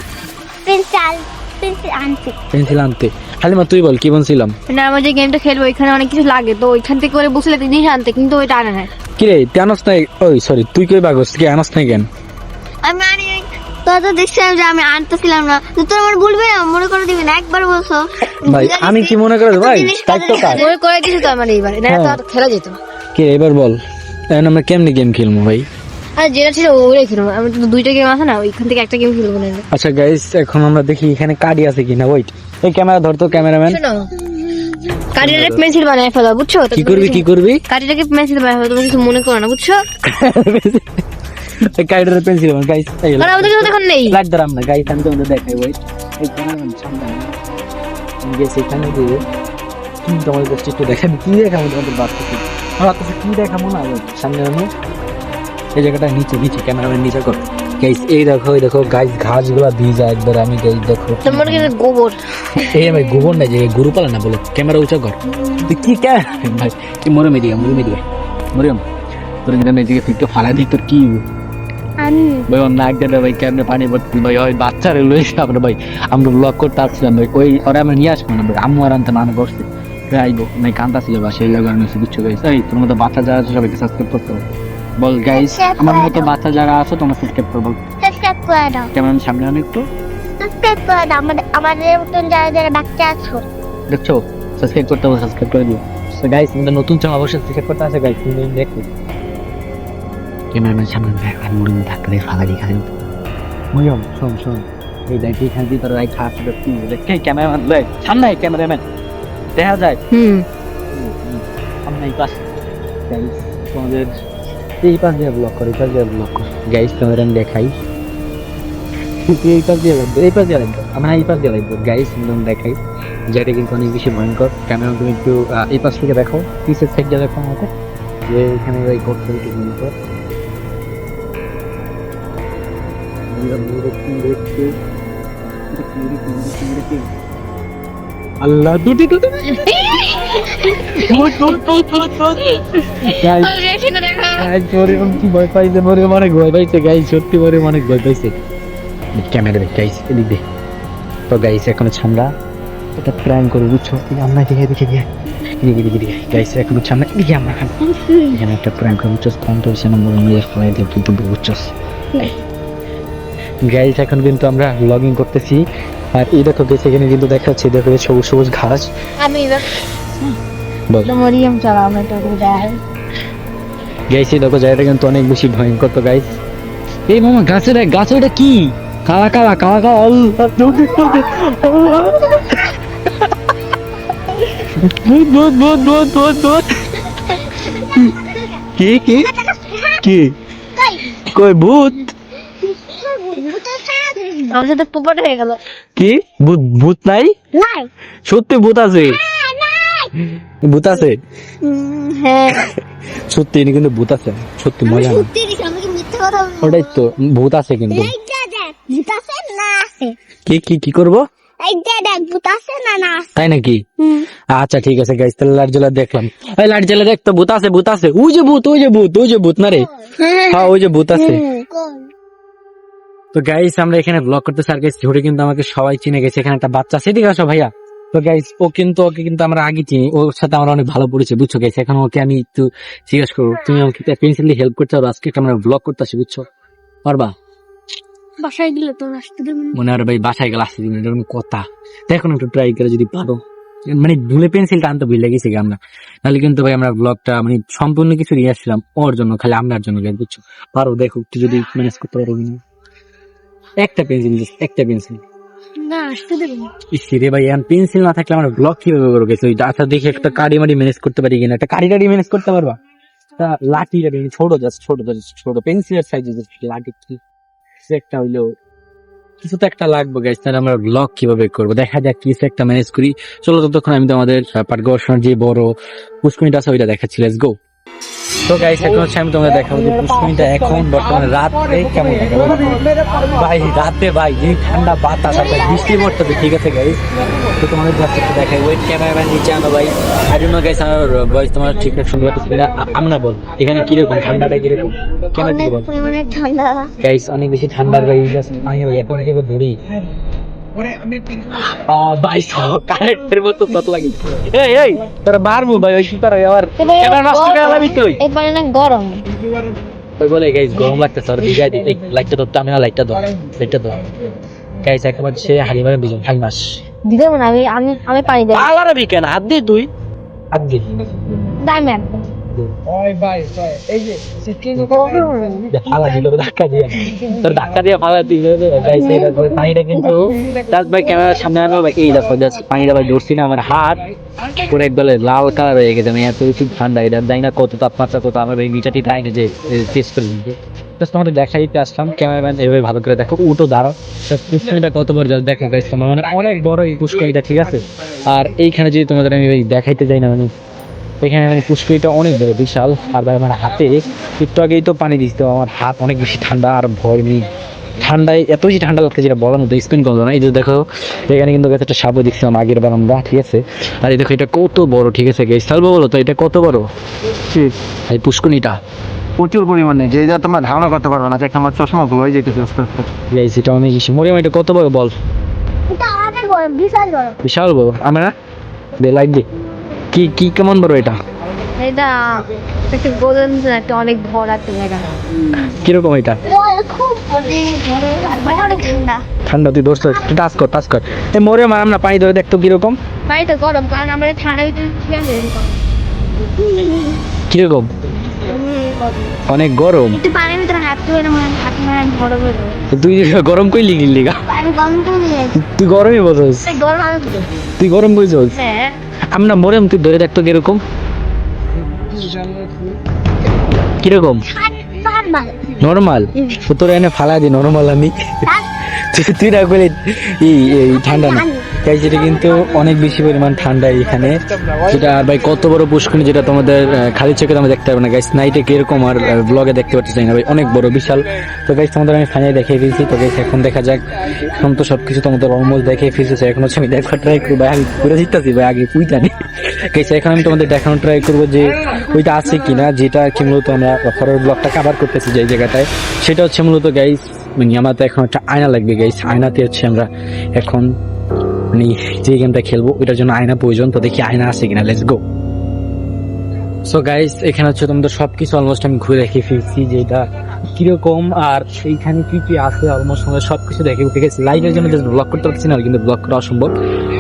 পেন্সিল আনছি। পেন্সিল আনতে হালিমা তুই বল কি বলছিলাম? মানে আমরা যে গেমটা খেলবো ওইখানে অনেক কিছু লাগে, তো ওইখান থেকে করে বসলে জিনিস আনতে, কিন্তু ওইটা আনে না। কি রে তুই আনস নাই? ওই সরি তুই কই বাগস কি আনস নাই কেন? আমি আনি তোরা তো দেখছিলাম যে আমি আনতেছিলাম না, তো তোর আমার বলবি না, মনে করে দিবি না, একবার বলছো। ভাই আমি কি মনে করে ভাই দায়িত্ব কার? মনে করে দিছি তো আমার এইবার, না তো আর খেলা যেত না। কি রে, এবার বল এখন আমরা কেমনে গেম খেলবো ভাই? আর যেটা ছিল ওইটাই খেলবো, আমি তো দুইটা গেম আছে না, ওইখান থেকে একটা গেম খেলবো না। আচ্ছা গাইস এখন আমরা দেখি এখানে কার্ডই আছে কিনা। ওয়েট, এই ক্যামেরা ধরতো ক্যামেরাম্যান। শোনো, কাঠিটাকে পেন্সিল বানায় ফেলা, বুঝছো? কি করবি কি করবি? কাঠিটাকে পেন্সিল বানায় ফেলা, তুমি কিছু মনে করো না, বুঝছো? কার্ডের পেন্সিল বানাই গাইস। এই কারণ আমাদের কাছে এখন নেই। লাইট ধরাম না গাইস, আমি তোমাদের দেখাই। ওয়েট, এই ক্যামেরাম্যান সামনে আমি গেছি এখানে দিয়ে কি তোমাদের কাছে একটু দেখাবি, কি দেখাবো তোমাদের বাচ্চাকে? আমার কাছে কি দেখাবো না? সামনে আমি এই জায়গাটা নিচে নিচে ক্যামেরাম্যান নিচে কর গাইস। এই দেখো এই দেখো গাইস, ঘাসগুলা ভিজা একবার। আমি গাইস দেখো তোমার কাছে গোবর, এই ভাই গোবর নাই যে গরু পালা না বলে, ক্যামেরা উঁচা কর। তুই কি ভাই তুই মরে মেদিয়া মরিয়ম তোর যেটা মেয়েদিকে ফিরতে ফালা দিক তোর কি আমি ভাই ওর নাক দেবে ভাই, কেমনে পানি ভর্তি ভাই। ওই বাচ্চারে লইছে আমরা ভাই, আমরা ব্লগ করতে আসছিলাম ভাই, ওই ওরা আমরা নিয়ে আসবো না ভাই, আম্মু আর আনতে মানা করছে আইবো নাই কান্তা ছিল বা সেই জায়গায় আমি বুঝছো গাইস। এই তোর মতো বাচ্চা যারা আছে সবাইকে সাবস্ক্রাইব করতে হবে বল গাইস। আমার মতো বাচ্চা যারা আছে তোমরা সাবস্ক্রাইব করো বল। সাবস্ক্রাইব করে দাও, কেমন সামনে আমি একটু সাবস্ক্রাইব করে দাও। আমাদের মতন যারা যারা বাচ্চা আছো, দেখছো সাবস্ক্রাইব করতে হবে, সাবস্ক্রাইব করে দিও। সো গাইস আমাদের নতুন চ্যানেল অবশ্যই সাবস্ক্রাইব করতে আছে গাইস। তুমি দেখো ক্যামেরাম্যান সামনে ব্যাগ আর মুড়ি ধাক্কা ফালা দি খালি মরিয়ম শোন এই দেখ এখান দিয়ে তোর রাইট হাত দেখতে দেখে ক্যামেরাম্যান লয় সামনে ক্যামেরাম্যান দেখা যায় সামনে এই পাশ গাইস তোমাদের এই পাশ দিয়ে ব্লক করে, এই পাশ দিয়ে ব্লক কর গাইস। ক্যামেরাম্যান দেখাই এই পাশ দিয়ে লাগবে, এই পাশ দিয়ে লাগবে, আমরা এই পাশ দিয়ে লাগবে গাইস। একদম দেখাই যেটা কিন্তু অনেক বেশি ভয়ঙ্কর। ক্যামেরা তুমি একটু এই পাশ থেকে দেখো, পিসের সাইড দিয়ে দেখো আমাকে, যে এখানে এই করতে একটু ভয়ঙ্কর। আল্লাহ দুটি কি ভয় পাইছে, অনেক ভয় পাইছে গাইস, সত্যি অনেক ভয় পাইছে। ক্যামেরা দেখ গাইস, এদিক দে তো গাইস। এখন আমরা এটা প্ল্যান করবো বুঝছো, আমরা দেখে গাইস এখন সামনে দিকে আমরা এখানে একটা প্র্যাঙ্ক করবো বুঝছো, কন্ট্রোভার্সি নম্বর কিন্তু বুঝছো গাইস। এখন কিন্তু আমরা ব্লগিং করতেছি আর এই দেখো গেছে এখানে কিন্তু দেখাচ্ছে, দেখো সবুজ সবুজ ঘাস। আমি এবার বল মরিয়ম চালা, আমরা তো দেখাই গাইস এই দেখো জায়গাটা কিন্তু অনেক বেশি ভয়ঙ্কর। তো গাইস এই মামা গাছের এটা কি কালা কালা কালা কালা আল্লাহ দৌড়ে ভূত কি কি কি কই ভূত? আমার সাথে পোপট হয়ে গেল। কি ভূত নাই? নাই সত্যি ভূত আছে, ভূত আছে হ্যাঁ সত্যি কিন্তু ভূত আছে সত্যি, মজা না সত্যি দিছি, আমি কি মিথ্যা কথা বলবো? ওটাই তো ভূত আছে কিন্তু। এইটা দেখ, ভূত আছে না আছে? কি করবো? এইটা দেখ, ভূত আছে না না আছে? তাই নাকি? আচ্ছা ঠিক আছে গাইস, তাহলে লাইট জ্বালা দেখলাম। এই লাইট জ্বালা দেখ তো, ভূত আছে ওই যে ভূত না রে, হ্যাঁ ওই যে ভূত আছে। তো গাইস আমরা এখানে ব্লগ করতেছি আর গাইস ঝুড়ে কিন্তু আমাকে সবাই চিনে গেছে। এখানে একটা বাচ্চা আছে, এদিকে আসো ভাইয়া। তো গাইস ওকে কিন্তু আমরা আগে চিনি, ওর সাথে আমরা অনেক ভালো পরিচয় বুঝছো গাইস। এখন ওকে আমি একটু জিজ্ঞেস করবো, তুমি আমাকে পেন্সিল দিয়ে হেল্প করতে পারো? আজকে আমরা ব্লগ করতেছি বুঝছো, পারবা? বাসায় দিলে তো আসতে দেব না। মনে হয় ভাই বাসায় গেলে আসতে দিবেন, এরকম কথা। দেখো না একটু ট্রাই করে যদি পারো, মানে ভুলে পেন্সিলটা আনতে ভুলে গেছি আমরা, তাহলে কিন্তু ভাই আমরা ব্লগটা মানে সম্পূর্ণ কিছু নিয়ে আসছিলাম ওর জন্য, খালি আপনার জন্য গাইস বুঝছো। পারো দেখো একটু যদি ম্যানেজ করতে পারো একটা পেন্সিল না আসতে দেব না। রে ভাই এখন পেন্সিল না থাকলে আমরা ব্লগ কিভাবে করবো গেছি? ওই আচ্ছা দেখি একটা কাড়ি মাড়ি ম্যানেজ করতে পারি কিনা, একটা কাড়ি ম্যানেজ করতে পারবা? তা লাঠি ছোট পেন্সিলের সাইজ লাঠি কি একটা হইলো কিছু তো একটা লাগবে গাইস, তাহলে আমরা ব্লগ কিভাবে করবো, দেখা যাক কিছু একটা ম্যানেজ করি। চলো ততক্ষণ আমি তোমাদের পাটগোয়ার যে বড় পুষ্করিণীটা আছে ওইটা দেখাচ্ছি, লেটস গো। তো গাইস এখন হচ্ছে আমি তোমাদের দেখাবো যে পুষ্করিণীটা এখন বর্তমানে রাতে কেমন থাকে। ভাই রাতে ভাই যে ঠান্ডা বাতাস আর ভাই বৃষ্টি পড়তেছে, ঠিক আছে গাইস। তো তোমাদের কাছে একটু দেখাই, ওয়েট ক্যামেরাম্যান নিচে আনো ভাই। আই ডোন্ট নো গাইস, আমার ভয়েস তোমার ঠিকঠাক শুনতে পাচ্ছি না। আমরা বল এখানে কিরকম ঠান্ডাটা কিরকম, কেন অনেক বল পরিমাণে ঠান্ডা। গাইস, অনেক বেশি ঠান্ডা ভাই। আমি ভাই এখন থেকে ধরি ভাই কারেন্টের মতো কত লাগে। এই তোরা মারবো ভাই, ওই সুতার আবার ক্যামেরা নষ্ট করে লাবি তুই। এবার না গরম ওই বলে গাইস গরম লাগতেছে, আর দিগাই দি লাইটটা ধরতে আমি না, লাইটটা ধর গাইস। এখন হচ্ছে হালিমারে বিজন হাই মাস দিতে না, আমি আমি আমি পানি দেব। আলারে বিকেন হাত দিয়ে তুই হাত দিয়ে ডায়মন্ড ফালা দিল ধাক্কা দিয়ে, তোর ধাক্কা দিয়ে ফালা দিল গাইস। পানিটা কিন্তু তাজ ভাই ক্যামেরার সামনে আনবো ভাই। এই দেখো জাস্ট পানিটা ভাই ধরছি না, আমার হাত পুরো একদম লাল কালার হয়ে গেছে। আমি এত বেশি ঠান্ডা, এটা জানি না কত তাপমাত্রা, কত আমার এই মিটারটি তাই না যে টেস্ট করে দিতে। জাস্ট তোমাদের দেখাই দিতে আসলাম, ক্যামেরাম্যান এভাবে ভালো করে দেখো, উঠো দাঁড়াও। পুষ্করিণীটা কত বড় জাস্ট দেখো গাইস, তোমার মানে অনেক বড় এই পুষ্করিণীটা, ঠিক আছে। আর এইখানে যদি তোমাদের আমি দেখাইতে যাই না, মানে এখানে মানে পুষ্করিণীটা অনেক বড় বিশাল। আর ভাই আমার হাতে একটু আগেই তো পানি দিচ্ছি, তো আমার হাত অনেক বেশি ঠান্ডা আর ভয় নেই। ঠান্ডায় এত বেশি ঠান্ডা লাগছে যেটা বলার মতো, স্পেন করলো না। এই যে দেখো এখানে কিন্তু একটা সাপও দেখছিলাম আগের বার আমরা, ঠিক আছে। আর এই দেখো এটা কত বড়, ঠিক আছে গাইস। সালবো বলো তো এটা কত বড় এই পুষ্করিণীটা? প্রচুর পরিমাণে, যে যা তোমার ধারণা করতে পারবে না। দেখ আমার চশমা ঘুরে যেতেছে আস্তে আস্তে। গাইস এটা অনেক বেশি। মরিয়াম এটা কত বড় বল? এটা অনেক গরম, বিশাল গরম। বিশাল বড়। আমরা দে লাইট দে, কি কি কেমন বড় এটা? এটা একটা গোল্ডেন, একটা অনেক বড় একটা জায়গা। কিরকম এটা? খুব অনেক ঠান্ডা। ঠান্ডা, তুই দোস্ত টাচ কর। এই মরিয়াম আমরা পানি ধরে দেখতো কিরকম। পানিটা গরম, কারণ আমরা ঠান্ডা ভিতরে ঠিক আছে। কিরকম? অনেক গরম। একটু পানির ভিতরে হাত ধুয়ে হাত মারা বড় বড়। তুই গরম কই লিগা আমি গরম করে দিয়েছি। তুই গরমই বলছিস, গরম তুই গরম কইছস। হ্যাঁ আমরা মরিয়াম তুই ধরে দেখতো কিরকম, কিরকম নরমাল। তোর এনে ফালা দি নরমাল আমি তুই না করে এই ঠান্ডা না তাই, যেটা কিন্তু অনেক বেশি পরিমাণ ঠান্ডা এখানে। যেটা ভাই কত বড় পুষ্করিণী, যেটা তোমাদের খালি চোখে তোমরা দেখতে পাবে না গাইস, নাইটে কিরকম আর ব্লগে দেখতে পাচ্ছি না ভাই, অনেক বড় বিশাল। তো গাইস তোমাদের আমি ফাইনালি দেখিয়ে দিয়েছি। তো গাইস এখন দেখা যাক, এখন তো সবকিছু তোমাদের অলমোস্ট দেখিয়ে ফেলছে। এখন হচ্ছে আমি দেখা ট্রাই করবো ভাই, আমি পুরো জিততেছি ভাই, আগে পুইতা নেই গাইস। এখন আমি তোমাদের দেখানো ট্রাই করবো যে ওইটা আছে কিনা, যেটা কি মূলত আমরা হরর ব্লগটা কভার করতেছি যে জায়গাটায়। সেটা হচ্ছে মূলত গাইস মানে আমার তো এখন একটা আয়না লাগবে গাইস। আয়নাতে হচ্ছে আমরা এখন মানে যে গেমটা খেলবো ওইটার জন্য আয়না প্রয়োজন। তো দেখি আয়না আছে কিনা, লেটস গো। সো গাইস এখানে হচ্ছে তোমাদের সবকিছু অলমোস্ট আমি ঘুরে দেখে ফেলছি যে এটা কিরকম আর সেইখানে কি কি আছে, অলমোস্ট আমাদের সবকিছু দেখে উঠে গেছে। লাইভের জন্য জাস্ট ব্লগ করতে পারছি না, কিন্তু ব্লগ করা অসম্ভব।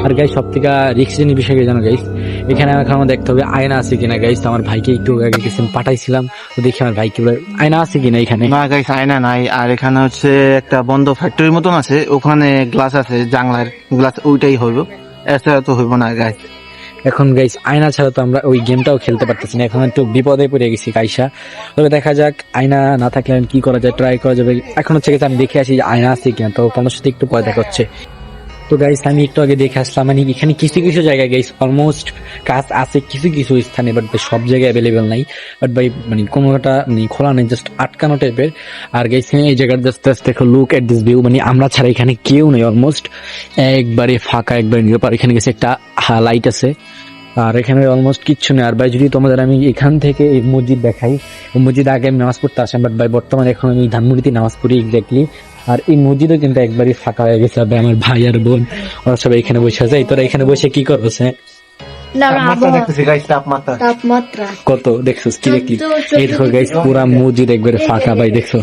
আর গাইস সব থেকে রিস্ক জেনে বিষয় জানো গাইস, এখানে এখন আমার দেখতে হবে আয়না আছে কিনা গাইস। আমার ভাইকে একটু আগে কিছু পাঠাইছিলাম, তো দেখি আমার ভাইকে আয়না আছে কিনা এখানে। না গাইস আয়না নাই। আর এখানে হচ্ছে একটা বন্ধ ফ্যাক্টরির মতন আছে, ওখানে গ্লাস আছে, জানলার গ্লাস, ওইটাই হইব, এছাড়া তো হইব না গাইস। এখন গাইস আয়না ছাড়া তো আমরা ওই গেমটাও খেলতে পারতেছি না, এখন একটু বিপদে পড়ে গেছি গাইসা। তবে দেখা যাক আয়না না থাকলে কি করা যায়, ট্রাই করা যাবে। এখন হচ্ছে গেছে আমি দেখে আসি যে আয়না আছে কিনা, তো তোমার সাথে একটু পরে দেখা হচ্ছে। তো গাইস আমি একটু আগে দেখে আসলাম, মানে এখানে কিছু কিছু জায়গায় গাইস অলমোস্ট কাজ আছে কিছু কিছু স্থানে, বাট সব জায়গায় অ্যাভেলেবেল নাই। বাট ভাই মানে কোনোটা মানে খোলা নেই, জাস্ট আটকানো টাইপের। আর গাইস এই জায়গার জাস্ট দেখো, লুক এট দিস ভিউ, মানে আমরা ছাড়া এখানে কেউ নেই, অলমোস্ট একবারে ফাঁকা, একবারে নিরাপদ। এখানে গেছে একটা লাইট আছে, আর এখানে অলমোস্ট কিচ্ছু নেই। আর ভাই যদি তোমাদের আমি এখান থেকে এই মসজিদ দেখাই, মসজিদ আগে আমি নামাজ পড়তে আসলাম, বাট ভাই বর্তমানে এখন আমি ধানমন্ডিতে নামাজ পড়ি এক্স্যাক্টলি। আর এই মসজিদও কিন্তু একবারই ফাঁকা হয়ে গেছে। আমার ভাই আর বোন ওরা সবাই এখানে বসে আছে। তোরা এখানে বসে কি করছ? তাপমাত্রা দেখতেছি গাইস, তাপমাত্রা কত দেখছস? কি দেখলি? এই দেখো গাইস পুরা মসজিদ একবারে ফাঁকা ভাই, দেখছো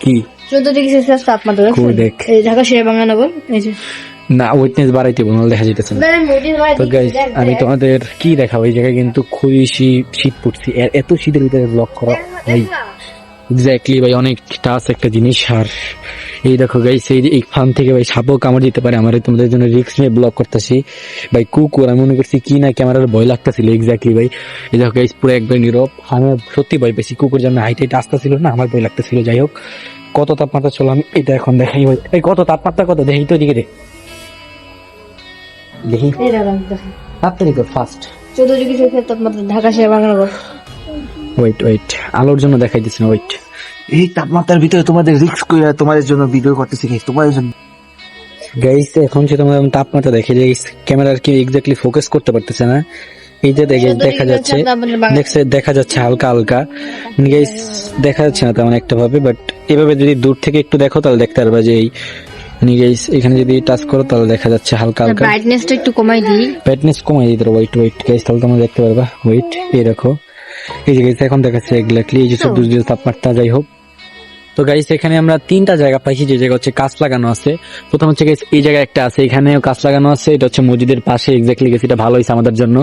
কি 14 ডিগ্রি সেলসিয়াস তাপমাত্রা। কই দেখ, এই ঢাকা শেরেবাংলা নগর, এই যে না ওয়েটনেস বাড়াইতে বল, দেখা যাইতেছে না। তো গাইস আমি তোমাদের কি দেখাবো, এই জায়গায় কিন্তু খুবই শীত পড়ছে। এত শীতের ভিতরে ব্লগ করা ভাই এক্স্যাক্টলি ভাই অনেক টাফ একটা জিনিস। আর এই দেখো গাইস, এই ফার্ম থেকে ভাই সাপও কামড় দিতে পারে। আমার তোমাদের জন্য রিস্ক নিয়ে ব্লগ করতেছি ভাই। কুকুর আমি মনে করছি কি না ক্যামেরার ভয় লাগতেছিল এক্স্যাক্টলি ভাই। এই দেখো গাইস পুরো একবার নীরব। আমি সত্যি ভয় পেয়েছি, কুকুর যেন হাইট হাইট আসতেছিল না, আমার ভয় লাগতেছিল। যাই হোক, কত তাপমাত্রা চলো আমি এটা এখন দেখাই ভাই। এই কত তাপমাত্রা কত দেখি তো, দিকে দেখি তাড়াতাড়ি কর ফাস্ট। 14 ডিগ্রি সেলসিয়াস তাপমাত্রা ঢাকা শহরে বাংলাদেশ। ওয়েট আলোর জন্য দেখাই দিচ্ছি না, ওয়েট। এই তাপমাত্রার ভিতরে তোমাদের রিস্ক করে তোমাদের জন্য ভিডিও করতেছি guys, তোমাদের জন্য। গাইস এখন যে তোমার তাপমাত্রা দেখে যে ক্যামেরার কি এক্স্যাক্টলি ফোকাস করতে পারতেছে না। এই যে দেখা যাচ্ছে, দেখা যাচ্ছে হালকা হালকা গাইস, দেখা যাচ্ছে না তেমন একটা ভাবে, বাট এভাবে যদি দূর থেকে একটু দেখো তাহলে দেখতে পারবে যে এই গাইস এখানে যদি টাচ করো তাহলে দেখা যাচ্ছে হালকা হালকা। ব্রাইটনেসটা একটু কমাই দিই, ব্রাইটনেস কমাই দিতে পারো। ওয়েট গাইস, তাহলে তোমরা দেখতে পারবা। ওয়েট, এই দেখো এই যে গাইস এখন দেখাচ্ছে এক্স্যাক্টলি এই যে 14 ডিগ্রি তাপমাত্রা। যাই হোক, তো গাইস এখানে আমরা 3টা জায়গা পাইছি, যে জায়গা হচ্ছে কাঁচ লাগানো আছে। প্রথম হচ্ছে গাইস এই জায়গায় একটা আছে, এখানেও কাঁচ লাগানো আছে। এটা হচ্ছে মসজিদের পাশে এক্স্যাক্টলি গেছে, এটা ভালো হয়েছে আমাদের জন্য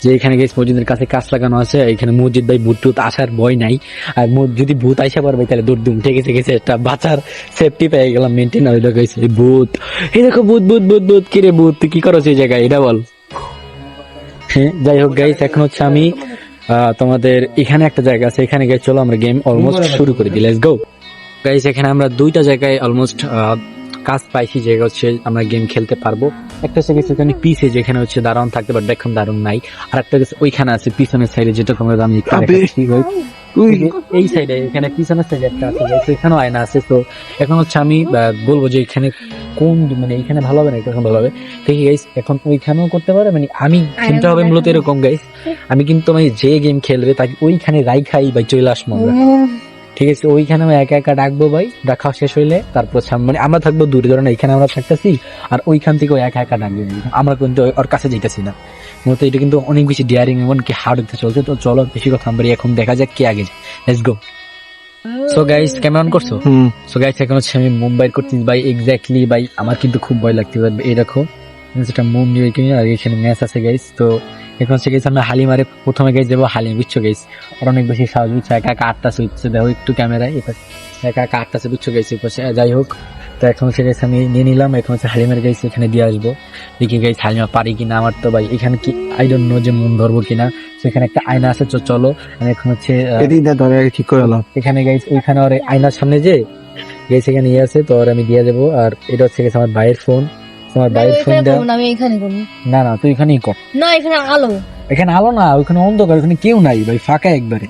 যে এখানে গাইস মসজিদের কাছে কাঁচ লাগানো আছে। এখানে মসজিদ ভাই ভূত টুত আসার ভয় নাই, আর যদি ভূত আইসা পারবে তাহলে দৌড় দুম ঠিক আছে গেছে, একটা বাঁচার সেফটি পেয়ে গেলাম মেনটেন। ওইটা গাইস এই ভূত, এই দেখো ভূত ভূত ভূত ভূত, কিরে ভূত তুই কি করছ এই জায়গায়, এটা বল। হ্যাঁ, যাই হোক গাইস এখন হচ্ছে আমি তোমাদের এখানে একটা জায়গা আছে, এখানে গাইস চলো আমরা গেম অলমোস্ট শুরু করে দিই, লেটস গো। গাইস এখানে আমরা 2টা জায়গায় অলমোস্ট কাজ পাইছি, যে হচ্ছে আমরা গেম খেলতে পারবো। একটা হচ্ছে গেছে এখানে পিছে, যেখানে হচ্ছে দারুণ থাকতে পারে, দেখুন দারুণ নাই। আর একটা গেছে ওইখানে আছে পিছনের সাইডে, যেটা তোমরা আমি এই সাইডে, এখানে পিছনের সাইডে একটা আছে, এখানেও আয়না আছে। তো এখন হচ্ছে আমি বলবো যে এখানে কোন মানে এখানে ভালো হবে না এখন ভালো হবে, ঠিক গাইস। এখন ওইখানেও করতে পারে, মানে আমি খেলতে হবে মূলত এরকম গাইস। আমি কিন্তু মানে যে গেম খেলবে তাকে ওইখানে রাইখাই ভাই চলে আসবো আমরা, ঠিক আছে। ওইখানে আমি একা একা ডাকবো ভাই, ডাকা শেষ হইলে তারপর মানে আমরা থাকবো দূরে, ধরেন এখানে আমরা থাকতেছি আর ওইখান থেকে একা একা ডাকবো, আমরা কিন্তু ওর কাছে যাইতেছি না। মূলত এটা কিন্তু অনেক বেশি ডিয়ারিং এবং কি হার্ড হতে চলছে। তো চলো বেশি কথা আমরা এখন দেখা যাক কে আগে যায়, let's go. So guys camera on করছো? সো গাইস এখন হচ্ছে আমি মুম্বাই করতেছি ভাই, এক্স্যাক্টলি ভাই আমার কিন্তু খুব ভয় লাগতে পারবে। এই দেখো যেটা মুভ নিয়ে আর এখানে ম্যাচ আছে গাইস। তো এখন হচ্ছে গেছে আমরা হালিমারে প্রথমে গাইস যাবো, হালিম বুঝছো গাইস, আর অনেক বেশি সাহস বুঝছো, একা একা 8টা হচ্ছে দেখো একটু ক্যামেরায়, একা একা 8টা বুঝছো গাইস পাশে। যাই হোক, তো এখন হচ্ছে গেছে আমি নিয়ে নিলাম, এখন হচ্ছে হালিমের গাইস এখানে দিয়ে আসবো, দেখি গাইস হালিমা পারি কিনা। আমার তো ভাই এখানে কি আই ডোন্ট নো যে মন ধরবো কিনা। সেখানে একটা আয়না আছে, চলো আমি এখন হচ্ছে ধরে ঠিক করে এলাম। এখানে গাইস ওইখানে আর আয়নার সামনে যে গাইস এখানে ইয়ে আছে, তো আর আমি দিয়ে যাবো। আর এটা হচ্ছে গেছে আমার ভাইয়ের ফোন, তোমার ভাইয়ের ফোন দাও। আমি এখানে করব না না তুই এখানেই কর। না এখানে আলো, এখানে আলো না, ওইখানে অন্ধকার, ওখানে কেউ নাই ভাই, ফাঁকা একবারে।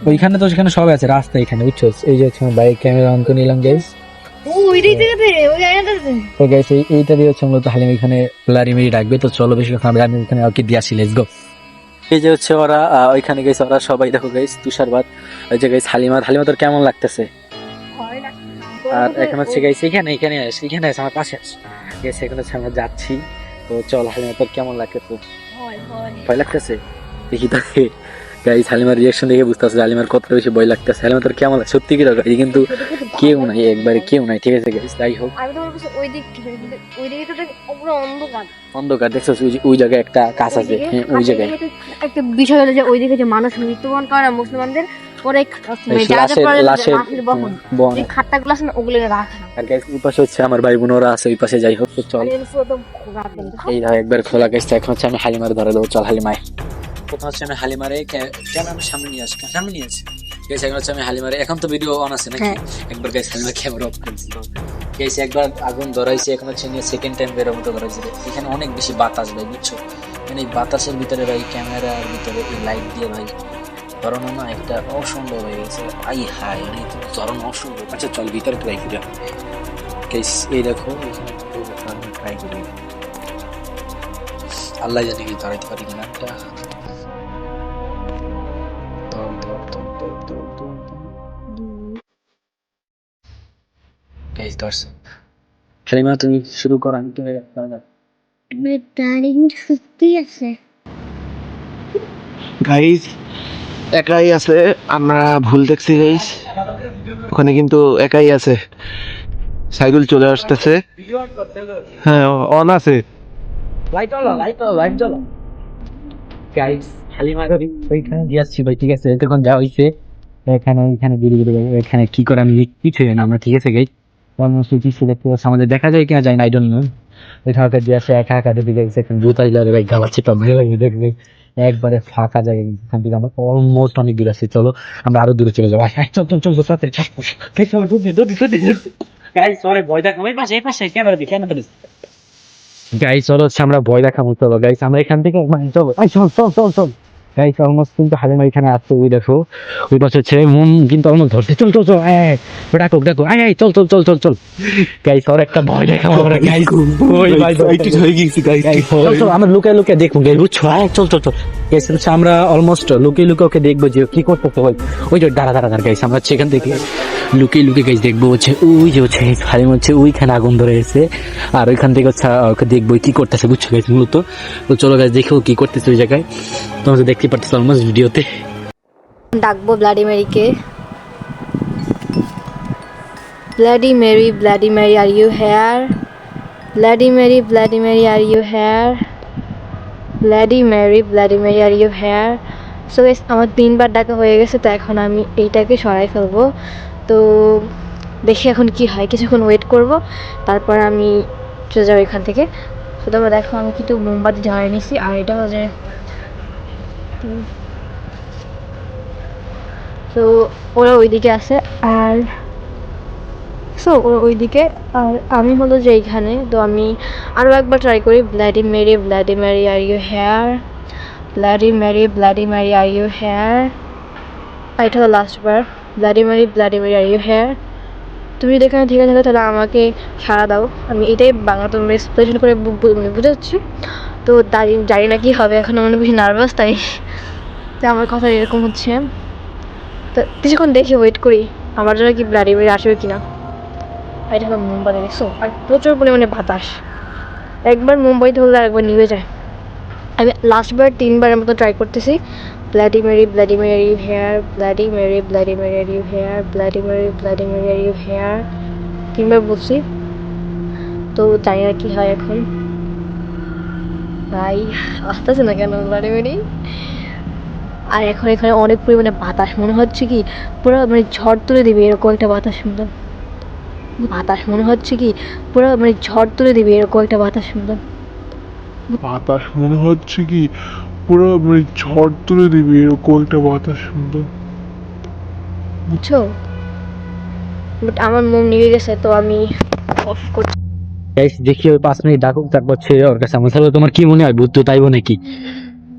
ওইখানে তো সেখানে সব আছে, রাস্তা এখানে বুঝছো। এই যে হচ্ছে বাইক ক্যামেরা অন করে নিলাম গাইস। তো গাইস এইটা দিয়ে হচ্ছে মূলত হালিম এখানে লারিমেরি রাখবে। তো চলো বেশি কথা আমি এখানে ওকে দিয়ে আসি, লেটস গো। এই যে হচ্ছে ওরা ওইখানে গেছে, ওরা সবাই দেখো গাইস তুষারবাদ। এই যে গাইস হালিমা তোর কেমন লাগতেছে? আর এখন হচ্ছে গাইস এখানে আছে আমার পাশে আছে গাইস, এখন হচ্ছে আমরা যাচ্ছি। তো চল হালিমা তোর কেমন লাগতেছে? ভয় লাগতেছে? দেখি তাকে গাইস হালিমার রিয়াকশন দেখে বুঝতে পারছি হালিমার কতটা বেশি ভয় লাগতেছে। হালিমা তোর কেমন লাগে? সত্যি কি দরকার, কিন্তু কেউ নাই, একবারে কেউ নাই, ঠিক আছে গাইস। যাই হোক, অন্ধকার দেখছো, ওই জায়গায় একটা কাজ আছে, ওই জায়গায় একটা বিষয় হলো যে ওইদিকে যে মানুষ মৃত্যুবরণ করে মুসলমানদের পরে খাট্টাগুলো আছে না ওগুলো রাখে। আর গাইস ওই পাশে হচ্ছে আমার ভাই বোনরা আছে ওই পাশে। যাই হোক, তো চল এই ভাই একবার খোলা গেছে। এখন হচ্ছে আমি হালিমারে ধরে দেবো, চল হালিমায়। প্রথম হচ্ছে আমি হালিমারে ক্যামেরা সামনে নিয়ে আসি, গেছে। এখন হচ্ছে আমি হালিমারে, এখন তো ভিডিও অন আছে নাকি, একবার গাইস হালিমার ক্যামেরা অফ করেছি গেছে, একবার আগুন ধরাইছে। এখন হচ্ছে নিয়ে সেকেন্ড টাইম বেরো মতো ধরাইছে। এখানে অনেক বেশি বাতাস ভাই বুঝছো, মানে এই বাতাসের ভিতরে ভাই ক্যামেরার ভিতরে এই লাইট দিয়ে ভাই ধরানো না একটা অসম্ভব হয়ে গেছে। আই হাই মানে ধরানো অসম্ভব। আচ্ছা চল ভিতরে ট্রাই করি গাইস। এই দেখো ট্রাই করি, আল্লাহ জানে কি ধরাইতে পারি কিনা। একটা গাইস ধরছে। হালিমা তুমি শুরু করো, আমি তুমি গাইস একাই আছে, আমরা ভুল দেখছি গাইস, ওখানে কিন্তু একাই আছে। সাইকেল চলে আসতেছে, হ্যাঁ অন আছে। Light জ্বালো guys. হালিমা ধরি ওইখানে দিয়েছি ভাই, ঠিক আছে। তখন যা হইছে এখানে দিয়ে এখানে কি করে আমি কিছুই না আমরা, ঠিক আছে গাইস। অলমোস্ট কিছু দেখতে পাচ্ছি, আমাদের দেখা যায় কিনা যায় না, আই ডোন্ট নো। এটা হালকা দিয়ে আসে একা একা দিকে গেছে, এখন জুতা দিলে ভাই গালাচ্ছে টবে দেখবে একবারে ফাঁকা যায় এখান থেকে। আমরা অলমোস্ট অনেক দূর আছি, চলো আমরা আরো দূরে চলে যাবো। চল চল চল তাড়াতাড়ি গাইস চলো হচ্ছে আমরা ভয় দেখাবো, চলো গাইস আমরা এখান থেকে মানে চলো চল চল চল চল গাইস। অলমোস্ট কিন্তু হালিমা এখানে আসছে, ওই দেখো ওই পাশে হচ্ছে মন কিন্তু অলমোস্ট ধরছে। চল চল চল ডাকো ডাকো চল চল চল চল চল গাইস আর একটা ভয় দেখাবো আমরা গাইস। ওই ভাই হয়ে গেছি গাইস। চল চল আমরা লুকায় লুকায় দেখবো গাইস, বুঝছো? চল চল চল গাইস হচ্ছে আমরা অলমোস্ট লুকিয়ে লুকিয়ে ওকে দেখবো যে কি করতেছে। ওই যে দাঁড়া দাঁড়া গাইস, আমরা হচ্ছে এখান থেকে লুকিয়ে লুকিয়ে গাইস দেখবো হচ্ছে ওই যে হচ্ছে হালিম হচ্ছে ওইখানে আগুন ধরে এসে, আর ওইখান থেকে হচ্ছে ওকে দেখবো কি করতেছে, বুঝছো গাইস মূলত। তো চলো গাইস দেখো কি করতেছে ওই জায়গায়, তোমরা তো দেখতে পারতেছো অলমোস্ট ভিডিওতে। ডাকবো ব্লাডি মেরিকে। Bloody Mary, bloody Mary, are you here? Bloody Mary, bloody Mary, are you here? Bloody Mary, bloody Mary, are you here? So guys আমার 3বার ডাকা হয়ে গেছে, তো এখন আমি এইটাকে সরাই ফেলবো। তো দেখি এখন কি হয়, কিছুক্ষণ ওয়েট করব, তারপর আমি চলে যাবো এখান থেকে। তো তোমরা দেখো আমি কিন্তু মোমবাতি জ্বালিয়ে নিছি, আর এটা হচ্ছে তো ওরা ওইদিকে আছে, আর ওরা ওইদিকে, আর আমি হলো যে এইখানে। তো আমি আরও একবার ট্রাই করি। Bloody Mary, bloody Mary, are you here? Bloody Mary, bloody Mary, are you here? আর এটা হলো লাস্টবার। Bloody Mary, bloody Mary, are you here? তুমি যদি এখানে ঠিক আছে তাহলে আমাকে সাড়া দাও। আমি এটাই বাংলা তুমি এক্সপ্লেনেশন করে বুঝাচ্ছি। তো জানি না কি হবে, এখন আমি বেশি নার্ভাস, তাই আমার কথা এরকম হচ্ছে। তো কিছুক্ষণ দেখি ওয়েট করি আমার জন্য কি ব্লাডি মেরি আসবে কিনা। আর এটা হলো মুম্বাই, দেখছো? আর প্রচুর পরিমাণে বাতাস, একবার মুম্বাই ধরলে একবার নিভে যায়। আমি লাস্টবার 3বারের মতো ট্রাই করতেছি। Bloody Mary, bloody Mary, are you here? Bloody Mary, bloody Mary, are you here? Bloody Mary, bloody Mary, are you here? 3বার বলছি, তো জানি না কি হয় এখন। ভাই আসতেছে না কেন ব্লাডি মেরি? আর এখন এখানে অনেক পরিমাণে বাতাস, মনে হচ্ছে কি পুরো মানে ঝড় তুলে দিবে এরকম একটা বাতাস শুনলাম। মনে হচ্ছে কি পুরো মানে ঝড় তুলে দিবে এরকম একটা বাতাস শুনলাম। বাতাস মনে হচ্ছে কি পুরো মানে ঝড় তুলে দিবে এরকম একটা বাতাস সুন্দর। বুঝছো? বাট আমার মন নিয়ে গেছে, তো আমি অফ করছি। গাইস দেখি ওই 5 মিনিট ডাকুক, তারপর ছেড়ে ওর কাছে আমার। তাহলে তোমার কি মনে হয়, ভূত তাইব নাকি?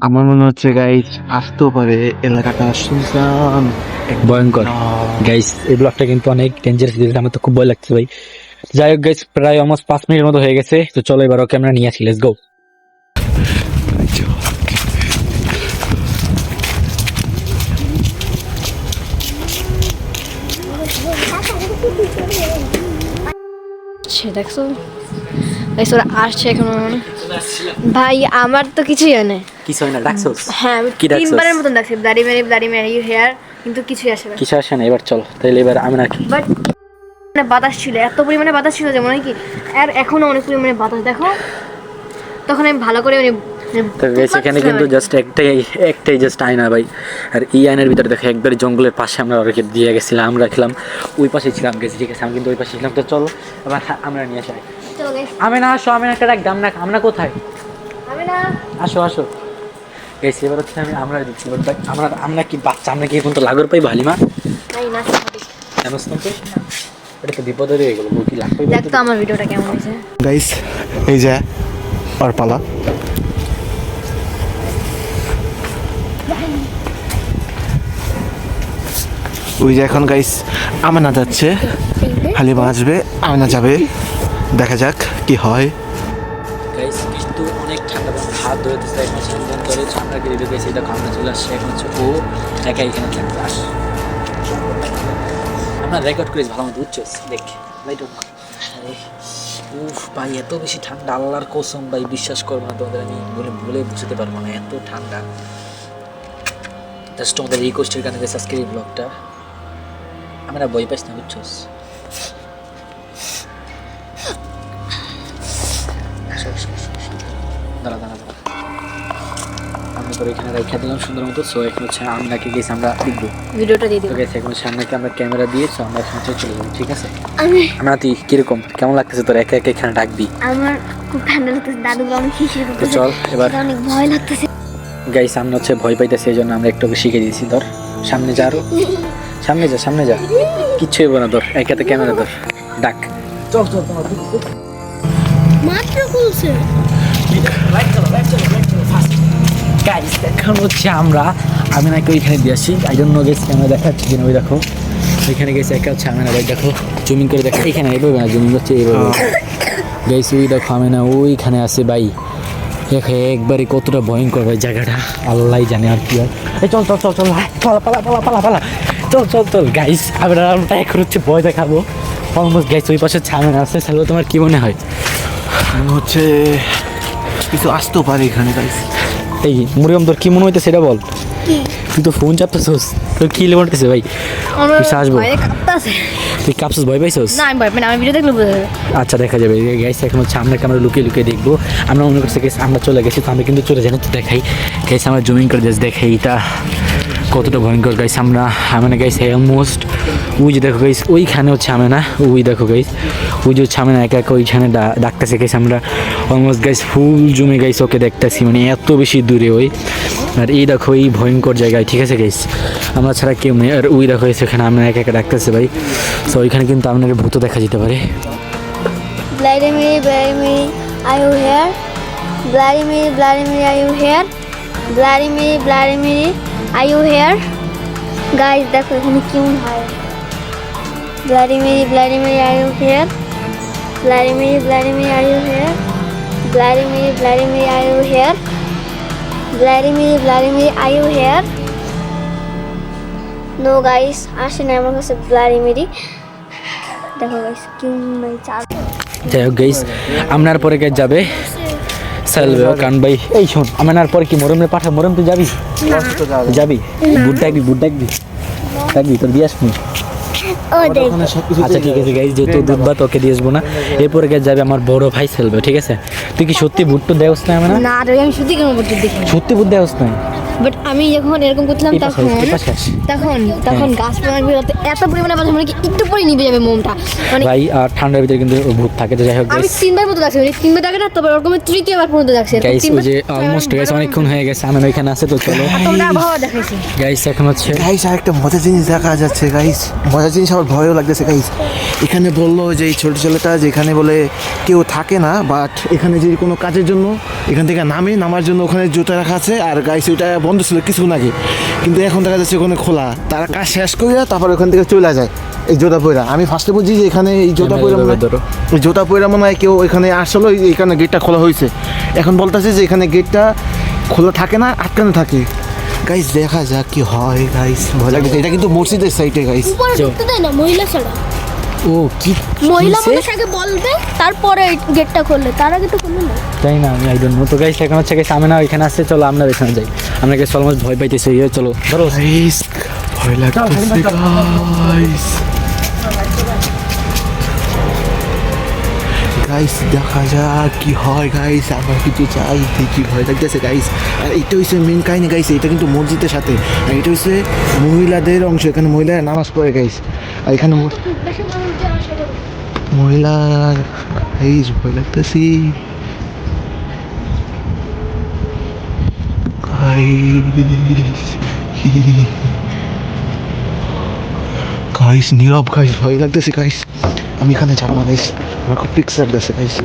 আমার মনে হচ্ছে গাইস আসতেও পারে, এলাকাটা শুনছিলাম ভয়ঙ্কর গাইস, এই ব্লগটা কিন্তু অনেক ডেঞ্জারাস, আমার তো খুব ভয় লাগছে ভাই। যাই হোক গাইস প্রায় অলমোস্ট 5 মিনিটের মতো হয়ে গেছে, তো চলো এবার ওকে আমরা নিয়ে আসি, লেটস গো। দেখছো গাইস ওরা আসছে এখন। ভাই আমার তো কিছুই হয় না। কিছু হয় না, ডাকছোস? হ্যাঁ আমি কি ডাকছোস? 3বারের মতন ডাকছি bloody Mary, bloody Mary, you here, কিন্তু কিছুই আসে না। কিছু আসে না। এবার চলো তাহলে এবার আমি নাকি বাট মানে বাতাস ছিল, এত পরিমাণে বাতাস ছিল যে মনে হয় কি, আর এখনো অনেক পরিমাণে বাতাস দেখো। তখন আমি ভালো করে মানে তো গাইস এখানে কিন্তু জাস্ট একটাই জাস্ট আয়না ভাই, আর এই আয়নার ভিতরে দেখো একবার জঙ্গলের পাশে আমরা ওকে দিয়ে গেছিলাম, আমরা ছিলাম ওই পাশে ছিলাম গেছি, ঠিক আছে আমি কিন্তু ওই পাশে ছিলাম। তো চলো এবার আমরা নিয়ে আসি। চলো গাইস, আমি না আসো, আমি একটা ডাক দাম না, আমরা কোথায়? আমি না আসো আসো গাইস, এবার হচ্ছে আমরা দিচ্ছি। আমরা কি বাচ্চা, আমরা কি এখন তো লাগর পাই হালিমা? নাই না জানোস না তো, এটা তো বিপদের হয়ে গেল, কি লাগবে। দেখ তো আমার ভিডিওটা কেমন হয়েছে। গাইস এই যে আর পালা ওই যে এখন গাইস আমেনা যাচ্ছে, হালিমা আসবে, আমেনা যাবে, দেখা যাক কি হয়। গাইস কিন্তু অনেক ঠান্ডা, হাত ধরেতেছে এখন সাবধান করে, আমরা কি রেখে গেছি, এটা খামনা চলে আসছে। এখন হচ্ছে ও একা এখানে থাকবে, আস আমরা রেকর্ড করেছি ভালো মতো, বুঝছো? দেখ লাইট অফ। উফ ভাই এত বেশি ঠান্ডা, আল্লাহর কসম ভাই বিশ্বাস করবো না তোমাদের, আমি বলে বুঝতে পারবো না, এত ঠান্ডা। জাস্ট তোমাদের রিকোয়েস্টের কারণে গেছে আজকের এই ব্লগটা। আমরা বই পাইস না, বুঝছো? দাঁড়া দাঁড়া দাঁড়া, আমি করে এখানে রেখে দিলাম সুন্দর মতো। সো এখন হচ্ছে আমরাকে গেছি আমরা দেখবো ভিডিওটা দিয়ে তো দিবো। গেছি এখন সামনেকে আমরা ক্যামেরা দিয়ে সো আমরা এখানে চলে যাবো, ঠিক আছে? আমি আমরা তুই কিরকম কেমন লাগতেছে তোর একা একা এখানে ডাকবি? আমার খুব ঠান্ডা লাগতেছে, দাদুগুলো অনেক শিশির তো করতেছে, চল এবার অনেক ভয় লাগতেছে। গাইস সামনে হচ্ছে ভয় পাইতেছে, এই জন্য আমরা একটু শিখে দিয়েছি। ধর সামনে যা, আরো সামনে যা, কিচ্ছু হইব না। ধর একাতে ক্যামেরা ধর, ডাক। চল চল তোমার মাত্র খুলছে। গাইস এখন হচ্ছে আমি নাকি ওইখানে দিয়ে আসি। I don't know guys camera দেখাচ্ছি কিনা, ওই দেখো ওইখানে গেছে একা হচ্ছে আমি না ভাই, দেখো জুমিং করে দেখো এখানে এইভাবে না, জুমিং হচ্ছে এইভাবে। গাইস ওই দেখো আমি না ওইখানে আছে ভাই, দেখো একবারে কতটা ভয়ঙ্কর ভাই জায়গাটা, আল্লাহ জানে আর কি হয়। এই চল চল চল চল পালা পালা পালা পালা পালা চল চল চল গাইস আমরা এখন হচ্ছে ভয় দেখাবো অলমোস্ট। গাইস ওই পাশে ছামে আছে, তাহলে তোমার কি মনে হয়? মনে হচ্ছে কিছু আসতেও পারে এখানে গাইস। এই মরিয়ম তোর কি মনে হইতে সেটা বল। তুই তো ফোন চাপতেছিস, তোর কি লেবনতেছে ভাই? আমার তুই আসবো, ভয়ে কাঁপতাছে। তুই কাপসুস ভয় পাইছিস? না আমি ভয় পাই না, আমি ভিডিও দেখলে বোঝা যাবে। আচ্ছা দেখা যাবে গাইস। এখন হচ্ছে আমরা ক্যামেরা লুকিয়ে লুকিয়ে দেখবো। আমরা মনে করছি গেছি আমরা চলে গেছি, তো আমরা কিন্তু চলে যাই না, তো দেখাই গাইস আমরা জুমিং করে জাস্ট দেখাই এটা কতটা ভয়ঙ্কর গাইস। আমরা মানে গাইস অলমোস্ট ওই যে দেখো গাইস ওইখানে হচ্ছে আমি না, ওই দেখো গাইস ওই যে হচ্ছে আমি না একা একা ওইখানে ডাকতেছে গাইস। আমরা অলমোস্ট গাইস ফুল জুমে গাইস ওকে দেখতেছি, মানে এত বেশি দূরে ওই। আর এই দেখো এই ভয়ঙ্কর জায়গায়, ঠিক আছে গাইস আমরা ছাড়া কেউ নেই। আর ওই দেখো সেখানে আমরা একা একা ডাকতেছে ভাই। তো ওইখানে কিন্তু আপনাকে ভূত দেখা যেতে পারে। Vladimir, are you here? Vladimir, are you here? Vladimir, are you here? Guys, দেখো এখানে কেমন হয়। Vladimir, are you here? Vladimir, are you here? Vladimir, are you here? Vladimir, are you here? No guys, আসে না আমার কাছে Vladimir। দেখো guys কেমন নাই চার। যাই হোক গাইস আপনার পরে গাইস যাবে সালবে কারণ ভাই এই শোন আমার পরে কি মরমে পাঠা, মরম তুই যাবি যাবি বুট ডাকবি তোর দিয়ে আসবি। ও দেখ আচ্ছা ঠিক আছে গাইস, যেহেতু দুধ ভাত ওকে দিয়ে আসবো না, এরপরে গাইস যাবে আমার বড় ভাই সেলবে, ঠিক আছে? তুই কি সত্যি বুটটো দেওস না? আমি না না রে, আমি সত্যি কেমন করতে দেখি, সত্যি বুট দেওস না। বাট আমি যখন এরকম করছিলাম এই পাশে, এই পাশে আস। তখন গাছপালা এত পরিমাণে বাজে মানে কি একটু পরে নিভে যাবে মোমটা, মানে ভাই আর ঠান্ডার ভিতরে কিন্তু ভূত থাকে। তো যাই হোক আমি গাইস 3বার মতো দেখছি, মানে 3বার দেখে না, তবে ওরকম তৃতীয়বার পর্যন্ত দেখছি। গাইস ওই যে অলমোস্ট গাইস অনেকক্ষণ হয়ে গেছে, আমি ওইখানে আছে। তো চলো তোমরা আবহাওয়া দেখাইছি। গাইস এখন হচ্ছে গাইস আরেকটা মজার জিনিস দেখা যাচ্ছে গাইস, মজার জিনিস আবার ভয়ও লাগতেছে গাইস। এখানে বললো যে এই ছোট ছেলেটা যেখানে বলে কেউ থাকে না, বাট এখানে যে কোনো কাজের জন্য এখান থেকে নামার জন্য ওখানে জুতা রাখা আছে। আর গাইস ওইটা বন্ধ ছিল কিছুক্ষণ আগে, কিন্তু এখন দেখা যাচ্ছে ওখানে খোলা। তারা কাজ শেষ করে তারপর ওখান থেকে চলে যায় এই জোতা পয়রা। আমি ফার্স্টে বুঝি যে এখানে এই জোতা পয়রা মনে হয়, এই জোতা পয়রা মনে হয় কেউ এখানে আসলো, এখানে গেটটা খোলা হয়েছে। এখন বলতেছে যে এখানে গেটটা খোলা থাকে না, আটকানো থাকে। গাইস দেখা যাক কি হয় গাইস, ভয় লাগছে। এটা কিন্তু মসজিদের সাইডে গাইস। উপরে ঢুকতে দেয় না মহিলা ছাড়া, ও কি মহিলা কিসে? মানুষ আগে বলবে তারপরে গেটটা খুললে, তার আগে তো খুলবে না। তাই না, আমি আই ডোন্ট নো। তো গাইস এখন হচ্ছে গাইস আমি না ওইখানে আসছে, চলো আমরা ওইখানে যাই। আমরা গাইস অলমোস্ট ভয় পাইতেছি, চলো ধরো গাইস ভয় লাগতেছে গাইস। গাইস দেখা যাক কি হয় গাইস, আমার কিছু চাই দেখি, ভয় লাগতেছে গাইস। আর এটা হচ্ছে মেন কাহিনী গাইস, এটা কিন্তু মসজিদের সাথে, আর এটা হচ্ছে মহিলাদের অংশ, এখানে মহিলারা নামাজ পড়ে গাইস। আর এখানে মহিলা গাইস ভয় লাগতেছি গাইস, নীরব গাইস, ভয় লাগতেছে গাইস। আমি এখানে যাবো না গাইস, আমার খুব পিক্স লাগতেছে গাইস।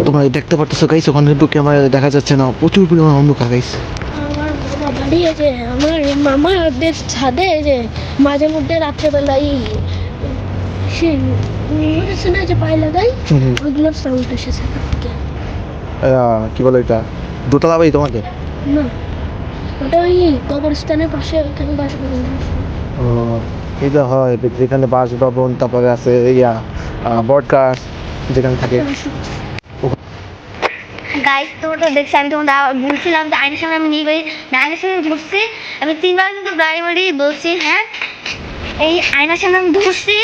তোমরা দেখতে পারতেছো গাইস, ওখানে কিন্তু ক্যামেরা দেখা যাচ্ছে না, প্রচুর পরিমাণ অন্ধকার গাইস। আমার মামা বাড়ি আছে, আমার মামাদের ছাদে যে মাঝে মধ্যে রাত্রেবেলায় সে আছে না যে পায়ে লাগাই, ওইগুলোর সাউন্ড এসেছে। কি বলে এটা, দোতলা বাড়ি তোমাকে? না, ওটা ওই কবরস্থানের পাশে, ওইখানে বাস করে। ও এটা হয় যেখানে বাস ভবন, তারপরে আছে ইয়া বডকাস্ট যেখানে থাকে। গাইস তোমরা তো দেখছি, আমি তোমাদের বলছিলাম যে আইনের সামনে আমি নিয়ে গেছি, আইনের সামনে ধরছি আমি 3বার কিন্তু গাড়ি বলছি। হ্যাঁ এই আয়নার সামনে আমি ধরছি,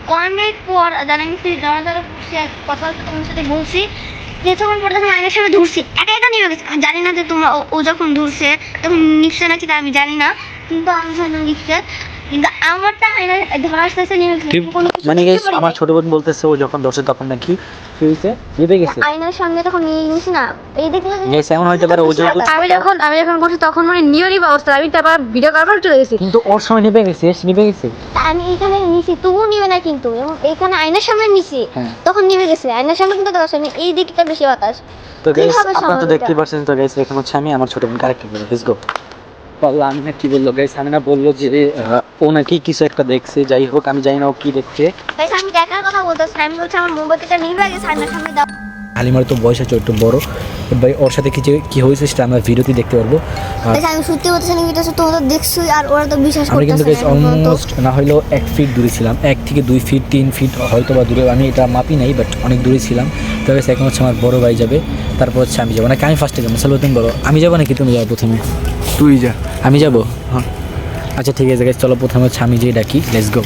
কয়েক মিনিট পর জানা গেছি যারা যারা বলছি কথা তোমার সাথে বলছি, যে তখন পড়তে আয়নার সামনে ধরছি একা একা নেমে গেছে। আমি জানি না যে তোমরা ও যখন ধরছে তখন নিচ্ছে নাকি তা আমি জানি না, কিন্তু আমি যখন নিচ্ছে কিন্তু আমারটা আয়নায় ধরার শেষে নেমে গেছে। কোনো কিছু মানে বুঝতে গাইস পারি আমার নাই। ছোট বোন বলতেছে ও যখন ধরছে তখন নাকি কি হয়েছে, নিভে গেছে। আয়নার সামনে তখন নিয়ে নিছি না, এই দেখলে গাইস এমন হইতে পারে ও যখন, আমি যখন করছি তখন মানে নিয়রই অবস্থা, আমি তারপর ভিডিও করার পর চলে গেছি। কিন্তু ওর সময় নিভে গেছে, নিভে গেছে। আমি এখানে নিছি তবুও নিবে না, কিন্তু এবং এখানে আয়নার সামনে নিছি হ্যাঁ। তখন নেমে গেছে। আয়নার সামনে কিন্তু বাতাস হয়নি, এই দিকটা বেশি বাতাস। তো গাইস কিভাবে আপনারা তো সম্ভব দেখতে এটা? পাচ্ছেন। তো গাইস এখন হচ্ছে আমি আমার ছোট বোন ক্যারেক্টার বলে লেটস গো। বললো আমি না কি বললো গাইস, আমি না বললো যে ও নাকি কিছু একটা দেখছে, যাই হোক আমি জানি না ও কি দেখছে। তাই আমি দেখার কথা বলতেছি, আমি বলছি আমার মোমবাতিটা নিভে গেছে আয়নার সামনে দাও। হালিমার তো বয়স আছে একটু বড়, ভাই ওর সাথে কি হয়েছে সেটা আমরা ভিডিওতে দেখতে পারবো। আর তাই আমি সত্যি বলতেছি না, ভিডিওতে তোমরা তো দেখছোই আর ওরা তো বিশ্বাস আমরা কিন্তু করতেছে গাইস না। অলমোস্ট না হলেও 1 ফিট দূরে ছিলাম, 1 থেকে 2 ফিট 3 ফিট হয়তো বা দূরে, আমি এটা মাপি নাই বাট অনেক দূরে ছিলাম। তো গাইস এখন হচ্ছে আমার বড় ভাই যাবে, তারপর হচ্ছে আমি যাবো, নাকি আমি ফার্স্টে যাবো? চলো তুমি বলো, আমি যাবো নাকি তুমি যাবো প্রথমে? তুই যা। আমি যাবো, হ্যাঁ আচ্ছা ঠিক আছে গাইস, চলো প্রথমে হচ্ছে আমি যেই ডাকি, লেটস গো।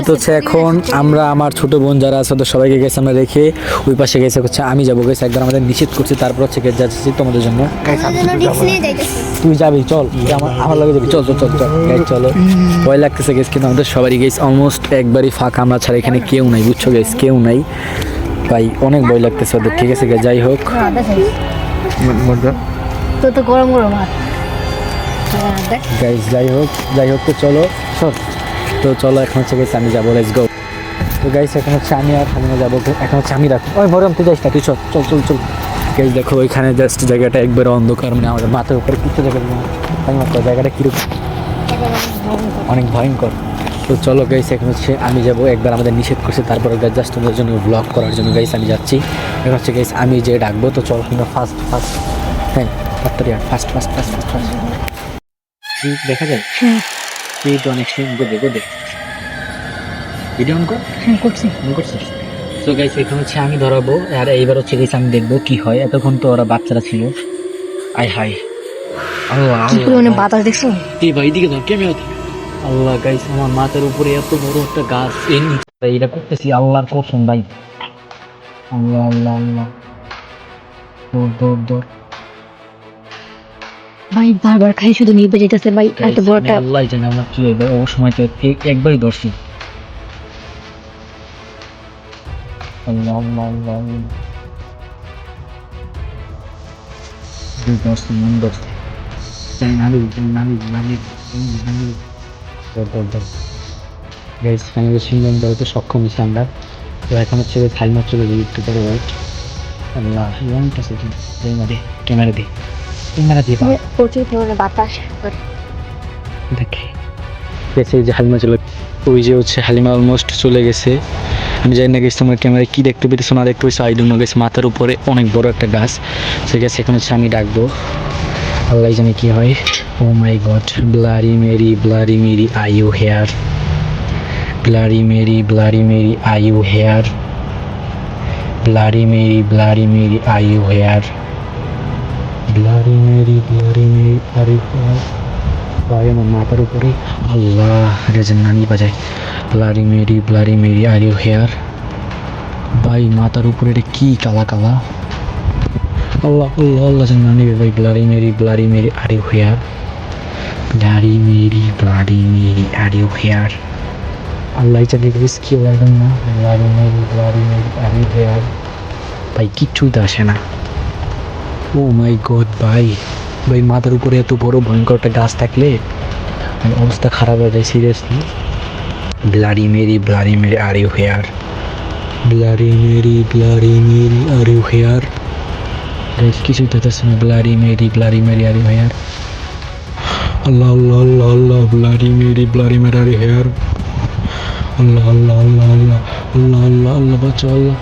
তো হচ্ছে এখন আমরা আমার ছোট বোন যারা আছে ওদের সবাইকে গেছে আমরা রেখে ওই পাশে গেছে হচ্ছে আমি যাবো গেছে, একবার আমাদের নিষেধ করছে, তারপর হচ্ছে গেছে যাচ্ছি তোমাদের জন্য। আমাদের জন্য রিস্ক নিয়ে যাইতেছি। তুই যাবি চল, তুই আমার লাগে যাবি, চল চল চল চল গাইস চলো। ভয় লাগতেছে গেছে, কিন্তু আমাদের সবারই গেছে অলমোস্ট একবারই ফাঁকা, আমরা ছাড়া এখানে কেউ নাই, বুঝছো গেছ, কেউ নাই ভাই, অনেক ভয় লাগতেছে ওদের। ঠিক আছে যাই হোক, তো তো গরম গরম হাত গাইস যাই হোক তো চলো সব, তো চলো এখন হচ্ছে গেছে আমি যাবো, লেটস গো। তো গাইস এখন হচ্ছে আমি আর হালিমা যাবো, এখন হচ্ছে আমি রাখবো। ওই মরম তুই যাইস না, তুই চল চল চল চল। গাইস দেখো ওইখানে জাস্ট জায়গাটা একবারে অন্ধকার, মানে আমাদের মাথার উপরে কিছু জায়গা জায়গাটা কিরকম অনেক ভয়ঙ্কর। তো চলো গাইস এখন হচ্ছে আমি যাবো, একবার আমাদের নিষেধ করছে, তারপরে জাস্ট তোমাদের জন্য ব্লগ করার জন্য গাইস আমি যাচ্ছি। এখন হচ্ছে গাইস আমি যে ডাকবো, তো চলো কিন্তু ফার্স্ট হ্যাঁ তাড়াতাড়ি ফার্স্ট দেখা যায় এই তো অনেক গোদে ভিডিও অন কর। হ্যাঁ করছি তো গাইস এখন হচ্ছে আমি ধরাবো, আর এইবার হচ্ছে গাইস আমি দেখবো কি হয়। এতক্ষণ তো ওরা বাচ্চারা ছিল, আয় হায় পরিমাণে বাতাস দেখছো? এই ভাই দিকে ধর ক্যামেরা থেকে। আল্লাহ গাইস আমার মাথার উপরে এত বড় একটা গাছ, এইটা করতেছি আল্লাহর কসম ভাই। আল্লাহ আল্লাহ আল্লাহ, দৌড় ভাই বারবার খাই শুধু নিয়ে যেতেছে ভাই, এত বড়টা। আল্লাহ জানে আমরা কি হবে, ও সময় তো একবারই ধরছি। আল্লাহ আল্লাহ আল্লাহ সক্ষম হয়েছি আমরা। তো এখন হচ্ছে হালিমা চলে যাই একটু করে, ওয়েট। আল্লাহ ক্যামেরা দিয়ে প্রচুর পরিমাণে বাতাস। দেখে গেছে যে হালিমা চলে, ওই যে হচ্ছে হালিমা অলমোস্ট চলে গেছে। আমি জানি না গেছি তোমার ক্যামেরায় কি দেখতে পেতেছো না দেখতে পেয়েছো, আই ডোন্ট নো গেছে, মাথার উপরে অনেক বড় একটা গাছ। সে গেছে এখন হচ্ছে আমি ডাকবো, আল্লাহ জানে কি হয়। Oh my God, bloody Mary are you here, bloody Mary are you here, bloody Mary are you here, bloody Mary are you here. ভাই আমার মাথার উপরে আল্লাহ রেজেন নানি বাজায়, bloody Mary are you here. ভাই মাথার উপরে এটা কি কালা কালা, আল্লাহ আল্লাহ আল্লাহ যেন নানি ভাই, bloody Mary are you here, bloody Mary are you here. আল্লাহ জানি গেস কি লাগেন না, bloody Mary are you here. ভাই কিচ্ছুই তো আসে না। ও মাই গড ভাই মাথার উপরে এত বড় ভয়ঙ্কর একটা গাছ থাকলে অবস্থা খারাপ হয়ে যায় seriously. Bloody Mary are you here, bloody Mary are you here. Guys কিছুই তো হচ্ছে না, bloody Mary are you here. আল্লাহ আল্লাহ আল্লাহ আল্লাহ, bloody Mary are you here. আল্লাহ আল্লাহ আল্লাহ আল্লাহ আল্লাহ আল্লাহ আল্লাহ বাঁচা আল্লাহ।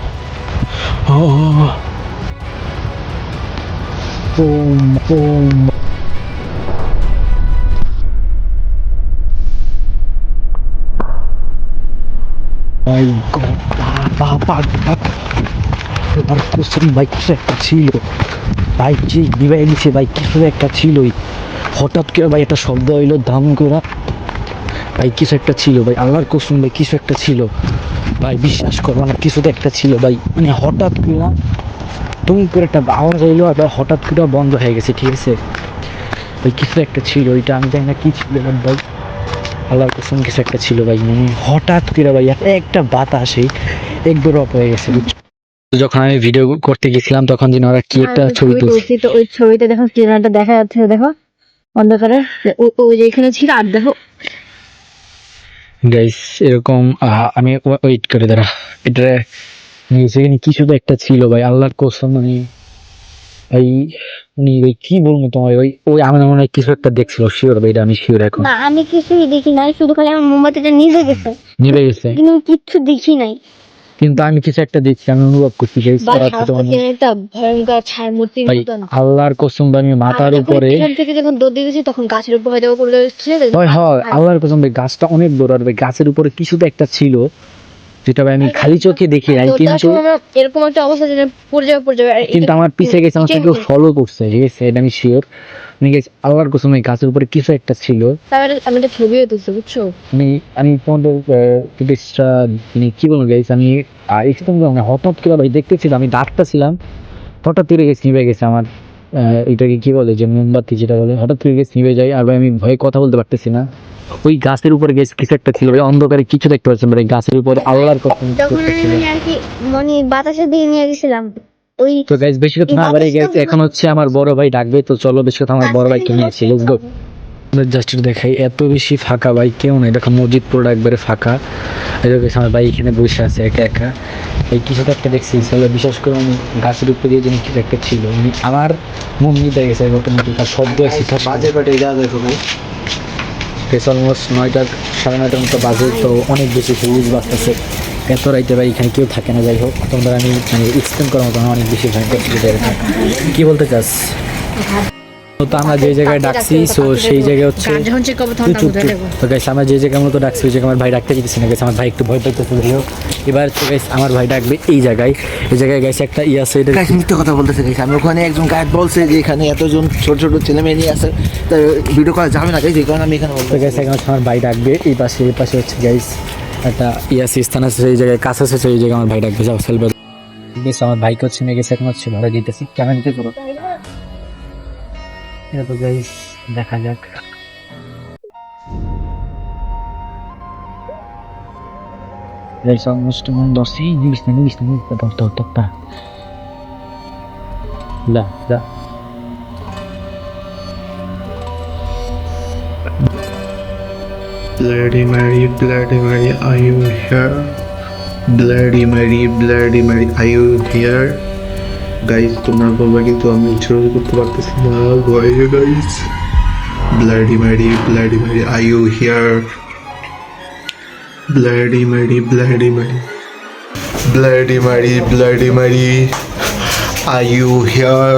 My God, আর কুসুম ভাই কিছু একটা ছিল ভাই, যে বিবাহ দিছে ভাই কিছু একটা ছিলই, হঠাৎ করে ভাই একটা শব্দ হইলো দাম করা ভাই, কিছু একটা ছিল ভাই, আল্লাহর কুসুম ভাই কিছু একটা ছিল ভাই, বিশ্বাস করো না কিছু তো একটা ছিল ভাই, মানে হঠাৎ করে দুম করে একটা আওয়াজ হইলো, আবার হঠাৎ করে বন্ধ হয়ে গেছে, ঠিক আছে। ওই কিছু একটা ছিল, ওইটা আমি জানি না কি ছিল ভাই, আল্লাহর কসম কিছু একটা ছিল ভাই, মানে হঠাৎ করে ভাই এত একটা বাতাসে একবার অফ হয়ে গেছে, বুঝছো? যখন আমি ভিডিও করতে গেছিলাম তখন যেন ওরা কি একটা ছবি তুলছে, তো ওই ছবিতে দেখো চেনাটা দেখা যাচ্ছে, দেখো অন্ধকারে ওই যে এখানে ছিল, আর দেখো গাইস এরকম আমি ওয়েট করে দাঁড়া, এটা সেখানে কিছু তো একটা ছিল ভাই, আল্লাহর কসম, মানে ভাই উনি ওই কি বলবো তোমার, ওই ওই আমার মনে হয় কিছু একটা দেখছিল, শিওর ভাই, এটা আমি শিওর এখন। না আমি কিছুই দেখি নাই, শুধু খালি আমার মোমবাতিটা নিভে গেছে, নিভে গেছে, কিন্তু আমি কিচ্ছু দেখি নাই। কিন্তু আমি কিছু একটা দেখছি, আমি অনুভব করছি guys, বা ওরা ছোট মানুষ। একটা ভয়ঙ্কর ছায়া মূর্তির ভাই মতন। আল্লাহর কসম ভাই, আমি মাথার আর উপরে এখান থেকে যখন দৌড় দিয়েছি তখন গাছের উপর হয়তো পড়ে যাচ্ছে, হয় হয়, আল্লাহর কসম ভাই, গাছটা অনেক বড়, আর ভাই গাছের উপরে কিছু তো একটা ছিল, যেটা ভাই আমি খালি চোখে দেখি নাই, কিন্তু এরকম একটা অবস্থা যে পড়ে যাবে আর কিন্তু আমার পিছে গেছে, আমার কেউ ফলো করছে, ঠিক আছে, এটা আমি শিওর। আমি গেছি আল্লাহর কসম, এই গাছের উপরে কিছু একটা ছিল। তারপরে আমি একটা ছবিও তুলছি, বুঝছো? আমি তোমাদের ফুটেজটা মানে কি বলবো গাইস, আমি একদম মানে হঠাৎ করে ভাই দেখতেছিলাম, আমি ডাকতেছিলাম, হঠাৎ করে গেছে নিভে গেছে আমার এটাকে কি বলে, যে মোমবাতি যেটা বলে, হঠাৎ করে গেছে নিভে যায়, আর ভাই আমি ভয়ে কথা বলতে পারতেছি না। ওই গাছের উপরে গেছে কিছু একটা ছিল ভাই, অন্ধকারে কিছু দেখতে পাচ্ছেন ভাই, গাছের উপরে আল্লাহর কসম কিছু যখন একটা ছিল। আমি আর কি মানে বাতাসের দিকে নিয়ে গেছিলাম, ওই তো গাইস বেশি কথা না বাড়ি গেছে, এখন হচ্ছে আমার বড় ভাই ডাকবে, তো চলো বেশি কথা আমার বড় ভাইকে নিয়ে আসি, লেটস গো। জাস্ট দেখাই, এত বেশি ফাঁকা ভাই, কেউ নেই, দেখো মসজিদ পুরো একবারে ফাঁকা। এই দেখো আমার ভাই এখানে বসে আছে একা একা, এই কিছু তো একটা দেখছি, বিশেষ করে আমি গাছের উপরে দিয়ে যিনি কিছু একটা ছিল, আমার মন নিতে গেছে অটোমেটিক, আর শব্দ আছে বাজে পেটে যা দেখো ভাই, অলমোস্ট 9টা 9:30টার মতো বাজে, তো অনেক বেশি সবুজ বাজতেছে, এত রাইতে ভাই এখানে কেউ থাকে না। যাই হোক, তোমাদের আমি মানে এক্সপ্লেন করার মতো অনেক বেশি ভয়ঙ্কর ছিল জায়গাটা। কি বলতে চাস? তো আমরা যে জায়গায় ডাকছি, সো সেই জায়গায় হচ্ছে যখন চেক করবো তখন চুপ চুপ। তো গাইস আমরা যে জায়গায় মতো ডাকছি, ওই জায়গায় আমার ভাই ডাকতে যেতেছি না গাইস, আমার ভাই একটু ভয় পাইতেছে। যাই হোক, এবার তো গাইস আমার ভাই ডাকবে এই জায়গায়, গাইস একটা আছে, এটা গাইস মিথ্যে কথা বলতেছে গাইস, আমি ওখানে একজন গাইড বলছে যে এখানে এতজন ছোট ছোট ছেলে মেয়ে নিয়ে আসে, তাই ভিডিও করা যাবে না গাইস, এই কারণে আমি এখানে তো বলতে গাইস এখন হচ্ছে আমার ভাই ডাকবে এই পাশে, এই পাশে হচ্ছে গাইস একটা স্থান আছে, সেই জায়গায় কাছে আছে, সেই জায়গায় আমার ভাই ডাকবে, যাও সেলবে। বেশ আমার ভাইকে হচ্ছে নিয়ে গেছে, এখন হচ্ছে ঘরে যেতেছি, কেমন নিতে করো এটা তো গাইস দেখা যাক। There's almost 1:10 English لا Bloody Mary, are you here? Bloody Mary, are you here? Guys, তোমরা বলবে কিন্তু আমি ইন্টারভিউ করতে পারতেছি না, ভয়ে guys. Bloody Mary, are you here? Bloody Mary, are you here?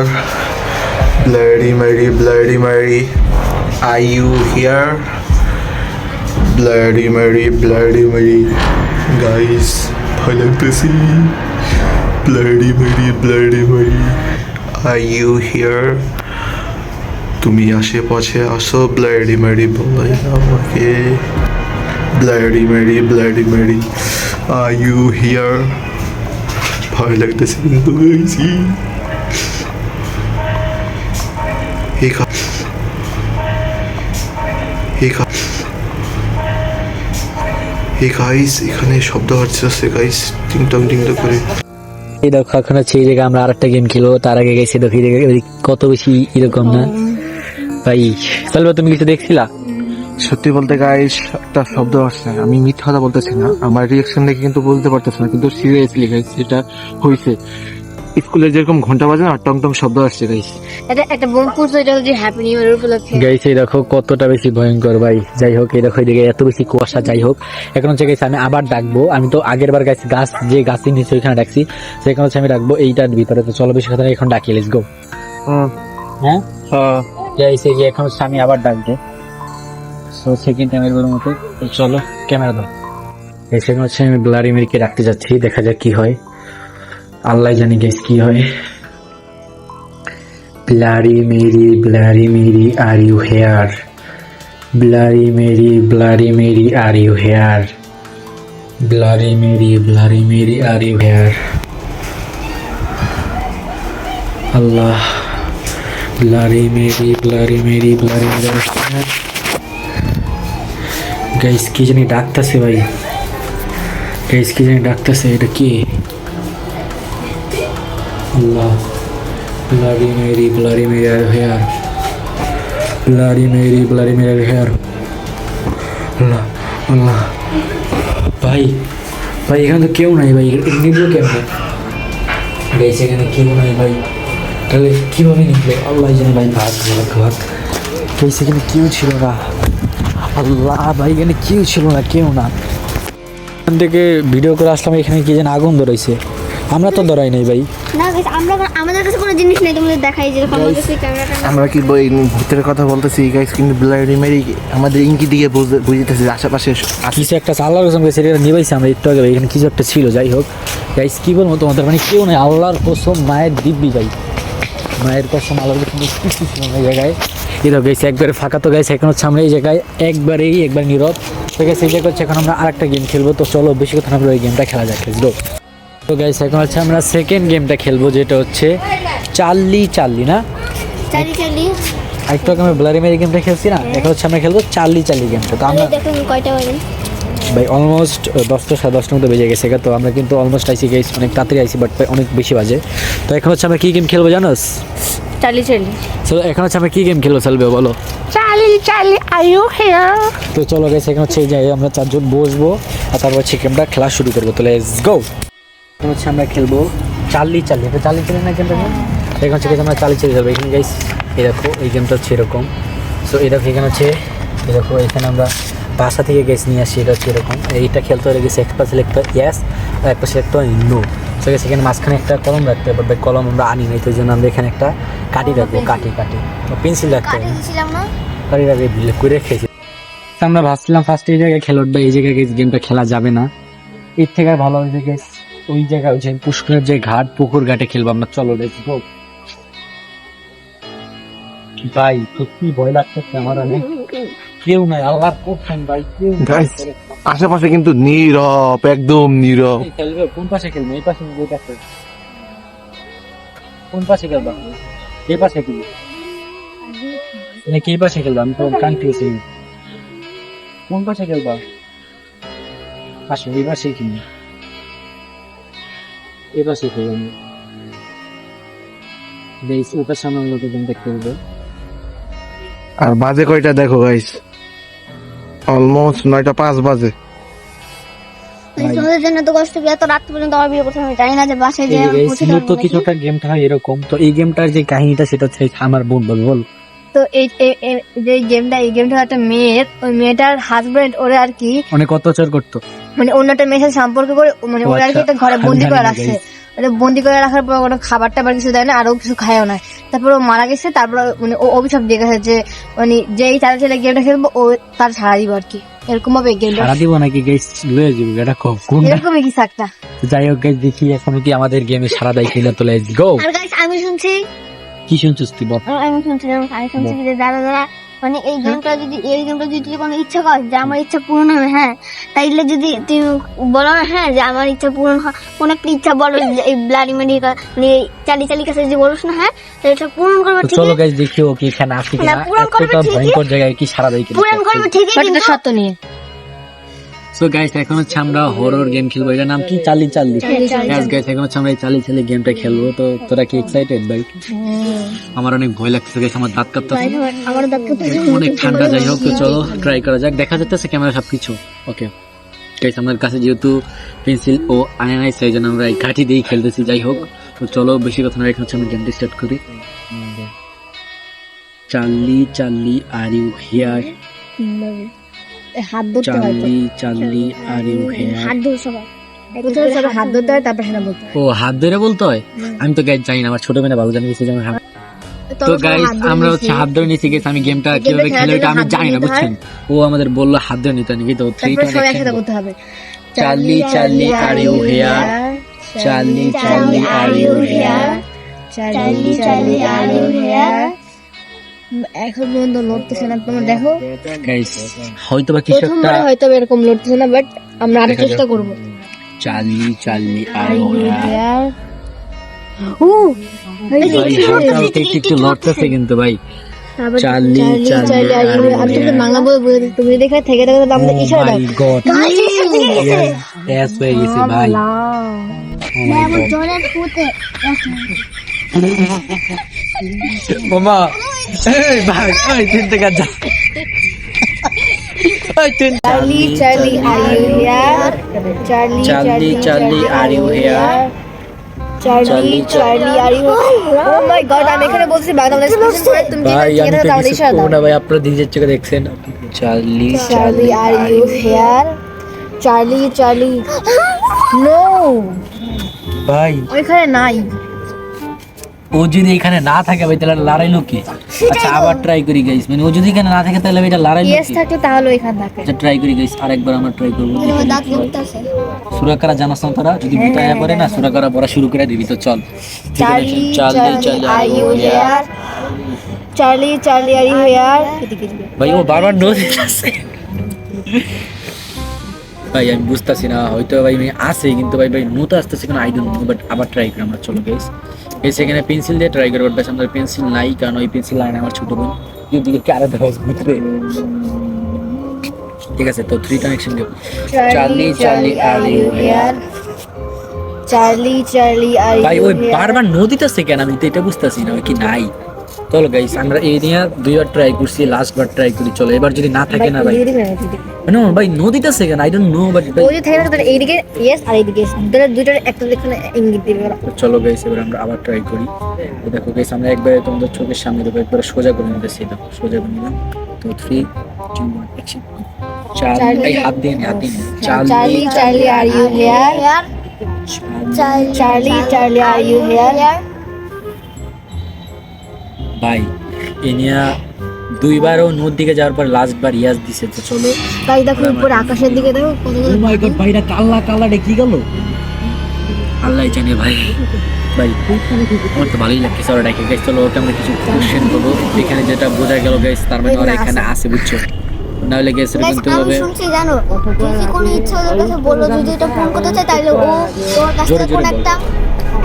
Bloody Mary, are you here? Bloody Mary, guys, ভয় লাগতেছি। Bloody Mary, are you here? তুমি আশেপাশে আসো, Bloody Mary বলে আমাকে। Bloody Mary, are you here? ভয় লাগতেছে কিন্তু গাইছি। গাইস এখানে শব্দ হচ্ছে গাইস, টিংটং করে। এই দেখো এখন হচ্ছে এই জায়গায় আমরা আরেকটা গেম খেলো, তার আগে গেছি দেখি কত বেশি এরকম না ভাই। চলবে, তুমি কিছু দেখছিলা? সত্যি বলতে গাইস একটা শব্দ আসছে, আমি মিথ্যা কথা বলতেছি না, আমার রিয়াকশন দেখে কিন্তু বলতে পারতেছি না, কিন্তু সিরিয়াসলি গাইস যেটা হয়েছে, স্কুলে যেরকম ঘন্টা বাজে না, টং টং শব্দ আসছে গাইস। এটা একটা বোম ফুটছে, এটা হচ্ছে হ্যাপি নিউ ইয়ার উপলক্ষে। গাইস এই দেখো কতটা বেশি ভয়ঙ্কর ভাই। যাই হোক, এই দেখো এদিকে এত বেশি কুয়াশা। যাই হোক, এখন হচ্ছে গাইস আমি আবার ডাকবো, আমি তো আগের বার গাছ যে গাছের নিচে ওইখানে ডাকছি, সেখানে হচ্ছে আমি ডাকবো এইটার ভিতরে। তো চলো বেশি কথা এখন ডাকি, লেটস গো। হ্যাঁ গাইস এই যে এখন হচ্ছে আমি আবার ডাকবো, সো সেকেন্ড টাইমের মতো। তো চলো ক্যামেরা দাও। এই সেখানে হচ্ছে আমি ব্লাডি মেরিকে ডাকতে যাচ্ছি, দেখা যাক কি হয়, আল্লাহ জানি গাইস কি হয়। Bloody Mary, are you here? Bloody Mary, are you here? Bloody Mary, are you here? আল্লাহ, bloody Mary bloody Mary bloody Mary. Guys কি জানি ডাকতেছে ভাই, গাইস কি জানি ডাকতেছে, এটা কি? আল্লাহ, bloody Mary bloody Mary are here, bloody Mary bloody Mary are here. আল্লাহ আল্লাহ, ভাই ভাই এখানে তো কেউ নাই ভাই, নিবো কেমনে? গাইস এখানে কেউ নাই ভাই, তাহলে কীভাবে নিকলে? আল্লাহ জানে ভাই, ভাগ ভাগ ভাগ। গাইস এখানে কেউ ছিল না, আল্লাহ ভাই এখানে কেউ ছিল না, কেউ না। এখান থেকে ভিডিও করে আসলাম, এখানে কি যেন আগুন ধরাইছে, আমরা তো ধরাই নাই ভাই। না guys, আমাদের কাছে কোনো জিনিস নেই, তোমাদের দেখাই যেরকম আমাদের কাছে ক্যামেরাটা না। আমরা কি বই ভিতরের কথা বলতেছি গাইস, কিন্তু ব্লাডি মেরি আমাদের ইঙ্কি দিকে বুঝতেছি আশেপাশে কিছু একটা আল্লাহর কসম গাইছে, এটা নিবাইছে আমরা একটু আগে ভাই, এখানে কিছু একটা ছিল। যাই হোক গাইস কি বলবো তোমাদের, মানে কেউ নেই, আল্লাহর কসম, মায়ের দিব্যি ভাই, মায়ের কসম, আল্লাহর কসম কিছু ছিল না এই জায়গায়। এরকম গাইছে একবারে ফাঁকা, তো গাইছে এখন হচ্ছে আমরা এই জায়গায় একবার নীরব। তো গাইছে এই জায়গায় হচ্ছে এখন আমরা আরেকটা গেম খেলবো, তো চলো বেশি কথা আমরা ওই গেমটা খেলা যাক, লেটস গো। তো গাইস এখন হচ্ছে আমরা সেকেন্ড গেমটা খেলবো, যেটা হচ্ছে চাল্লি চাল্লি না, চালি একটু আগে আমরা ব্লারি মেরি গেমটা খেলছি না, এখন হচ্ছে আমরা খেলবো চাল্লি চাল্লি গেমটা। তো আমরা দেখুন কয়টা বাজে। ভাই অলমোস্ট 10টা 10:30 মতো বেজে গেছে, তো আমরা কিন্তু অলমোস্ট আইসি গাইস, অনেক তাড়াতাড়ি আইসি, বাট অনেক বেশি বাজে। তো এখন হচ্ছে আমরা কি গেম খেলবো জানোস? চালি চলো এখন হচ্ছে আমরা কি গেম খেলবো চলবে বলো? চালি আর ইউ হিয়ার। তো চলো গাইস এখন হচ্ছে এই জায়গায় আমরা 4 জন বসবো, আর তারপর হচ্ছে গেমটা খেলা শুরু করবো, তো লেটস গো। এখন হচ্ছে আমরা খেলবো চাল্লি চাল্লি, তো চাল্লি চাল্লি না গেমটা, এখন হচ্ছে আমরা চাল্লি চাল্লি যাবো। এখানে গাইস এই দেখো, এই গেমটা হচ্ছে এরকম। সো এই দেখো এখানে হচ্ছে এই দেখো, এখানে আমরা বাসা থেকে গ্যাস নিয়ে আসি, এটা হচ্ছে এরকম। এইটা খেলতে হলে গেছে একটা সিলেক্ট হয় ইয়েস, আর একটা সিলেক্ট হয় নো। সো গেছে এখানে মাঝখানে একটা কলম রাখতে হবে, বাট কলম আমরা আনি নাই, তো এই জন্য আমরা এখানে একটা কাঠি রাখবো, কাঠি পেন্সিল রাখতে হবে, দিয়েছিলাম না। কাঠি রাখবে বিলে করে রেখেছি। আমরা ভাবছিলাম ফার্স্টে এই জায়গায় খেলা উঠবে, এই জায়গায় গেমটা খেলা যাবে না, এর থেকে ভালো হয়েছে গেস ওই জায়গায় হচ্ছে পুষ্করের যে ঘাট, পুকুর ঘাটে খেলবো আমরা, চলো লেটস গো। ভাই সত্যি ভয় লাগতেছে আমার, অনেক কেউ নাই, আল্লাহর কোথায় ভাই কেউ নাই। গাইস আশেপাশে কিন্তু নীরব, একদম নীরব। খেলবে কোন পাশে খেলবে? এই পাশে ওই পাশে? কোন পাশে খেলবা? এই পাশে খেলবে নাকি এই পাশে খেলবা? আমি তো কনফিউজ। কোন পাশে খেলবা? পাশে, এই পাশে খেলবে, এই পাশে খেলবে। বেশ ওটার সামনে আমরা গেমটা খেলবো। আর বাজে কয়টা দেখো গাইস, অলমোস্ট 9:05 বাজে। তোমাদের জন্য তো কষ্ট, এত রাত পর্যন্ত আমার ভিডিও করতে আমি জানি না যে বাসায় যে ছিল তো কিছুটা গেমটা হয় এরকম। তো এই গেমটার যে কাহিনীটা সেটা হচ্ছে আমার বোন বলবে, বল। তো এই যে গেমটা একটা মেয়ের, ওই মেয়েটার হাজবেন্ড ওরে আর কি অনেক অত্যাচার করতো, মানে অন্য একটা মেয়ের সাথে সম্পর্ক করে, মানে ওরা আর কি একটা ঘরে বন্দি করে রাখছে। বন্দি করে রাখার পর কোনো খাবার টাবার কিছু দেয় না, আরো কিছু খায়ও না। তারপর ও মারা গেছে, তারপর মানে ও অভিশাপ দিয়ে গেছে যে মানে যেই চার ছেলে গেমটা খেলবো ও তার ছাড়া দিব আর কি, এরকম ভাবে গেমটা সারা দিব নাকি গাইস লয়ে যাবো, এটা কোনটা? এরকমই কিছু একটা। যাই হোক গাইস, দেখি এখন কি আমাদের গেমে সারা দেয় কিনা, তো লেটস গো। আর গাইস আমি শুনছি কি শুনছিস তুই বল? আমি শুনছি যে যারা মানে এই গেমটা যদি কোনো ইচ্ছা কর যে আমার ইচ্ছা পূরণ হবে, হ্যাঁ তাইলে যদি তুই বলো না, হ্যাঁ যে আমার ইচ্ছা পূরণ হয়, কোন একটা ইচ্ছা বলো, এই ব্লাডি মেরি মানে চালি কাছে যে বলিস না, হ্যাঁ এটা পূরণ করবে তো ঠিক চলো গাইস দেখি ও কি এখানে আসে কিনা, পূরণ করবে এতটা ঠিকই। ভয়ঙ্কর জায়গায় কি সারা দেয় কিনা। পূরণ করবে ঠিকই, বাট কিন্তু এটা সত্য নিয়ে। সো গাইস এখন হচ্ছে আমরা হরর গেম খেলবো, এটার নাম কি? চাল্লি চাল্লি। গাইস এখন হচ্ছে আমরা এই চাল্লি চাল্লি গেমটা খেলবো। তো তোরা কি এক্সাইটেড ভাই? আমার অনেক ভয় লাগছে গাইস, আমার দাঁত কাঁপতেছে, আমার দাঁত অনেক ঠান্ডা। যাই হোক তো চলো ট্রাই করা যাক, দেখা যাচ্ছে ক্যামেরা সবকিছু ওকে। গাইস আমার কাছে যেহেতু পেন্সিল ও আয়না নাই, সেই জন্য আমরা এই কাঠি দিয়েই খেলতেছি। যাই হোক তো চলো বেশি কথা না, এখন হচ্ছে আমি গেমটা স্টার্ট করি। চাল্লি চাল্লি আর ইউ হিয়ার, হাত ধরতে হয়, চাল্লি চাল্লি আর ইউ হিয়ার। হাত ধরে সবাই হাত ধরতে হয়, তারপর হ্যাঁ বলতে হয়। ও হাত ধরে বলতে হয়? আমি তো গাইজ জানি না, আমার ছোট মেয়ে বাবু জানি গেছে যে আমার হাত। তো গাইজ আমরা হচ্ছে হাত ধরে নিতে গেছি, আমি গেমটা কিভাবে খেলে এটা আমি জানি না, বুঝছেন? ও আমাদের বললো হাত ধরে নিতে নাকি, তো 3 তারপর সবাই একসাথে বলতে হবে, Charlie Charlie are you here, Charlie Charlie are you here, Charlie are you here. এখন পর্যন্ত লড়তেছে না, তোমরা দেখো গাইজ হয়তো বা কিছু একটা। প্রথমবার হয়তো এরকম লড়তেছে না, বাট আমরা আরো দেখা চেষ্টা যাক। করবো। চাল্লি চাল্লি আর ইউ হিয়ার, ভাই হালকা হালকা একটু লড়তেছে কিন্তু ভাই। চার্লি চার্লি আর ইউ, আমি তো বাংলা বলে বলে দিই, তুমি দেখে থেকে থেকে তো আমরা ইশারা দাও। গ্যাস হয়ে গেছে ভাই। মামা এই ভাই ওই 3 টাকা যা ওই 3 Charlie Charlie are you here? Charlie Charlie are you here? Charlie Charlie are you? Oh my god, আমি এখানে বলছি বাংলা বলে তুমি ভাই দেখে আমি থেকে তো দাও কিছু ইশারা করবো দাও। না ভাই, আপনারা নিজের চোখে দেখছেন। Charlie Charlie are you here? Charlie Charlie, no ভাই ওইখানে নাই। ও যদি এখানে না থাকে ভাই তাহলে লড়াইলো কি? আচ্ছা আবার ট্রাই করি গাইস, মানে ও যদি এখানে না থাকে তাহলে এটা লড়াইলো ইয়েস কি? থাকলে তাহলে ওইখানে থাকে। আচ্ছা ট্রাই করি গাইস, আরেকবার আমরা ট্রাই করবো। দাঁত মুখতেছে। সুরাকারা জানাস না তারা? যদি বিটায়া পড়ে না সুরাকারা পড়া শুরু করে দিবি তো চল। Charlie Charlie Charlie are Charlie you here? Charlie Charlie are you here? ভাই ও বারবার নো দিতেছে ভাই, আমি বুঝতেছি না, হয়তো ভাই আমি আসে কিন্তু ভাই ভাই নো তো আসতেছে কেন আই ডোন্ট নো, বাট আবার ট্রাই করি আমরা। চলো গাইস এই সেখানে পেন্সিল দিয়ে ট্রাই করবো, বাট আমাদের পেন্সিল নাই, কারণ ওই পেন্সিল লাইন আমার ছোট বোন দিকে কারা দেওয়া বুঝবে। ঠিক আছে তো 3 কানেকশন দেব। Charlie Charlie are you here? Charlie Charlie are ভাই ইউ ওই হিয়ার? বারবার নো দিতেছে কেন, আমি তো এটা বুঝতেছি না ওই কি নাই। চলো গাইস আমরা এই নিয়ে 2বার ট্রাই করছি, লাস্ট বার ট্রাই করি। চলো এবার যদি না থাকে না ভাই, মানে ভাই নো দিতেছে কেন আই ডোন্ট নো, বাট ভাই ওই যে থাকে না তাহলে এইদিকে ইয়েস আর এইদিকে yes, দুইটার একটা এখানে ইঙ্গিত দিবে ওরা। তো চলো গাইস এবার আমরা আবার ট্রাই করি। তো দেখো গাইস আমরা একবারে তোমাদের চোখের সামনে দেবো, একবারে সোজা করে নিতেছি, দেখো সোজা করে নিলাম। তো 3 2 1 অ্যাকশন। চার্লি হাত দিয়ে নে, হাত দিয়ে নে। Charlie Charlie are you here? Charlie Charlie are you here? ভাই এনিয়া 2বারও নোর দিকে যাওয়ার পর লাস্ট বার ইয়াস দিছে। তো চলো তাই দেখো উপরে আকাশের দিকে দেখো ও মাই গড ভাই এটা কাল্লা কাল্লাটা কি গেল আল্লাহ জানে ভাই। ভাই আমার তো ভালোই লাগছে ওরা ডাকে গাইস। চলো ওকে আমরা কিছু কোশ্চেন করবো, এখানে যেটা বোঝা গেল গাইস তার মানে ওরা এখানে আছে বুঝছো, না হলে গেছে Guys, কিন্তু আমি হবে। শুনছি জানো, যদি কোনো ইচ্ছা ওদের কাছে বলো, যদি এটা পূরণ করতে চায় তাহলে ও তোমার কাছ জোরে থেকে জোরে কোনো বলো। একটা,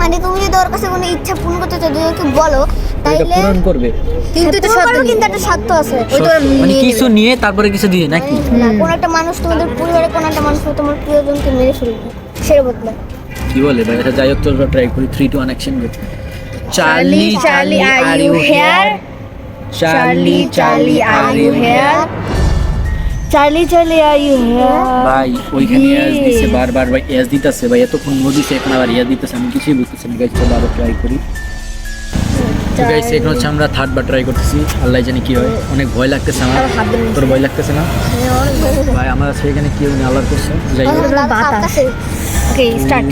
মানে তুমি যদি ওর কাছে কোনো ইচ্ছা পূরণ করতে চাও, যদি ওকে বলো এটা তাইলে পূরণ করবে কিন্তু এটা পূরণ সত্য করবে, কিন্তু একটা স্বার্থ আছে। ওই তো মানে কিছু নিয়ে তারপরে কিছু দিয়ে নাকি? না, কোনো একটা মানুষ, তোমাদের পরিবারে কোনো একটা মানুষ তোমার প্রিয়জনকে মেরে ফেলবে, সেটা বদলে। কি বলে ভাই এটা? যাই হোক চলো ট্রাই করি। 3 2 1 action. Charlie Charlie are you here? Charlie Charlie are you here? Charlie Charlie are you here? ভাই ওইখানে এস দিছে বারবার, ভাই এস দিতেছে ভাই, এতক্ষণ নো দিছে এখন আবার এস দিতেছে, আমি কিছুই বুঝতেছি না গাইস। চলো আবার ট্রাই করি। তো গাইস এখন হচ্ছে আমরা 3rd বার ট্রাই করতেছি, আল্লাহ জানে কি হয়। অনেক ভয় লাগতেছে আমার, তোর ভয় লাগতেছে না ভাই? আমার সেখানে কি হয়নি আল্লাহর কসম। যাই হোক বাতাস। Okay start.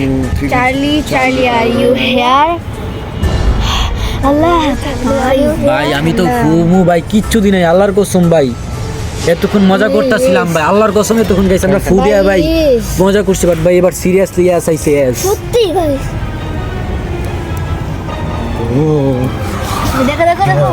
Charlie Charlie are you here? আল্লাহ ভাই আমি তো ঘুমু ভাই, কিচ্ছু দিন নাই আল্লাহর কসম ভাই, এতক্ষণ মজা করতেছিলাম ভাই আল্লাহর কসম। এতক্ষণ গাইস আমরা ফু দিয়া ভাই মজা করছি, বাট ভাই এবার সিরিয়াসলি ইয়াস আইছে ইয়াস। সত্যি গাইস, দেখো দেখো দেখো,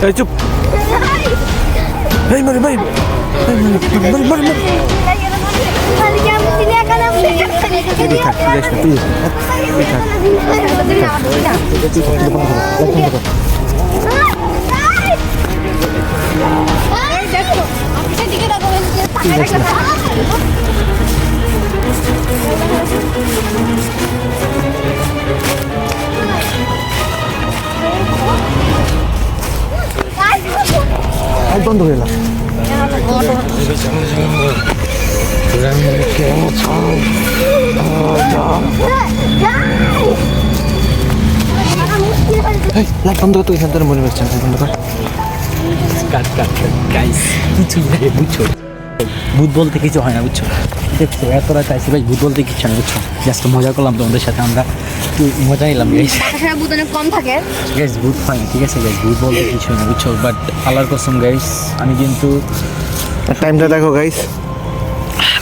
এই চুপ, এই মারে ভাই, বন্ধ হয়ে গেল। লাইট বন্ধ কর, তুই এখান থেকে মনে হচ্ছে বন্ধ কর। কাট কাট গাইস কিছু নাই বুঝছো, ভূত বলতে কিছু হয় না বুঝছো। দেখছো এত রাত আইসি ভাই, ভূত বলতে কিছু না বুঝছো, জাস্ট মজা করলাম তোমাদের সাথে, আমরা একটু মজা নিলাম গাইস। আকাশের ভূত অনেক কম থাকে গাইস ভূত হয় না ঠিক আছে গাইস, ভূত বলতে কিছু না বুঝছো, বাট আল্লাহর কসম গাইস আমি কিন্তু টাইমটা দেখো গাইস,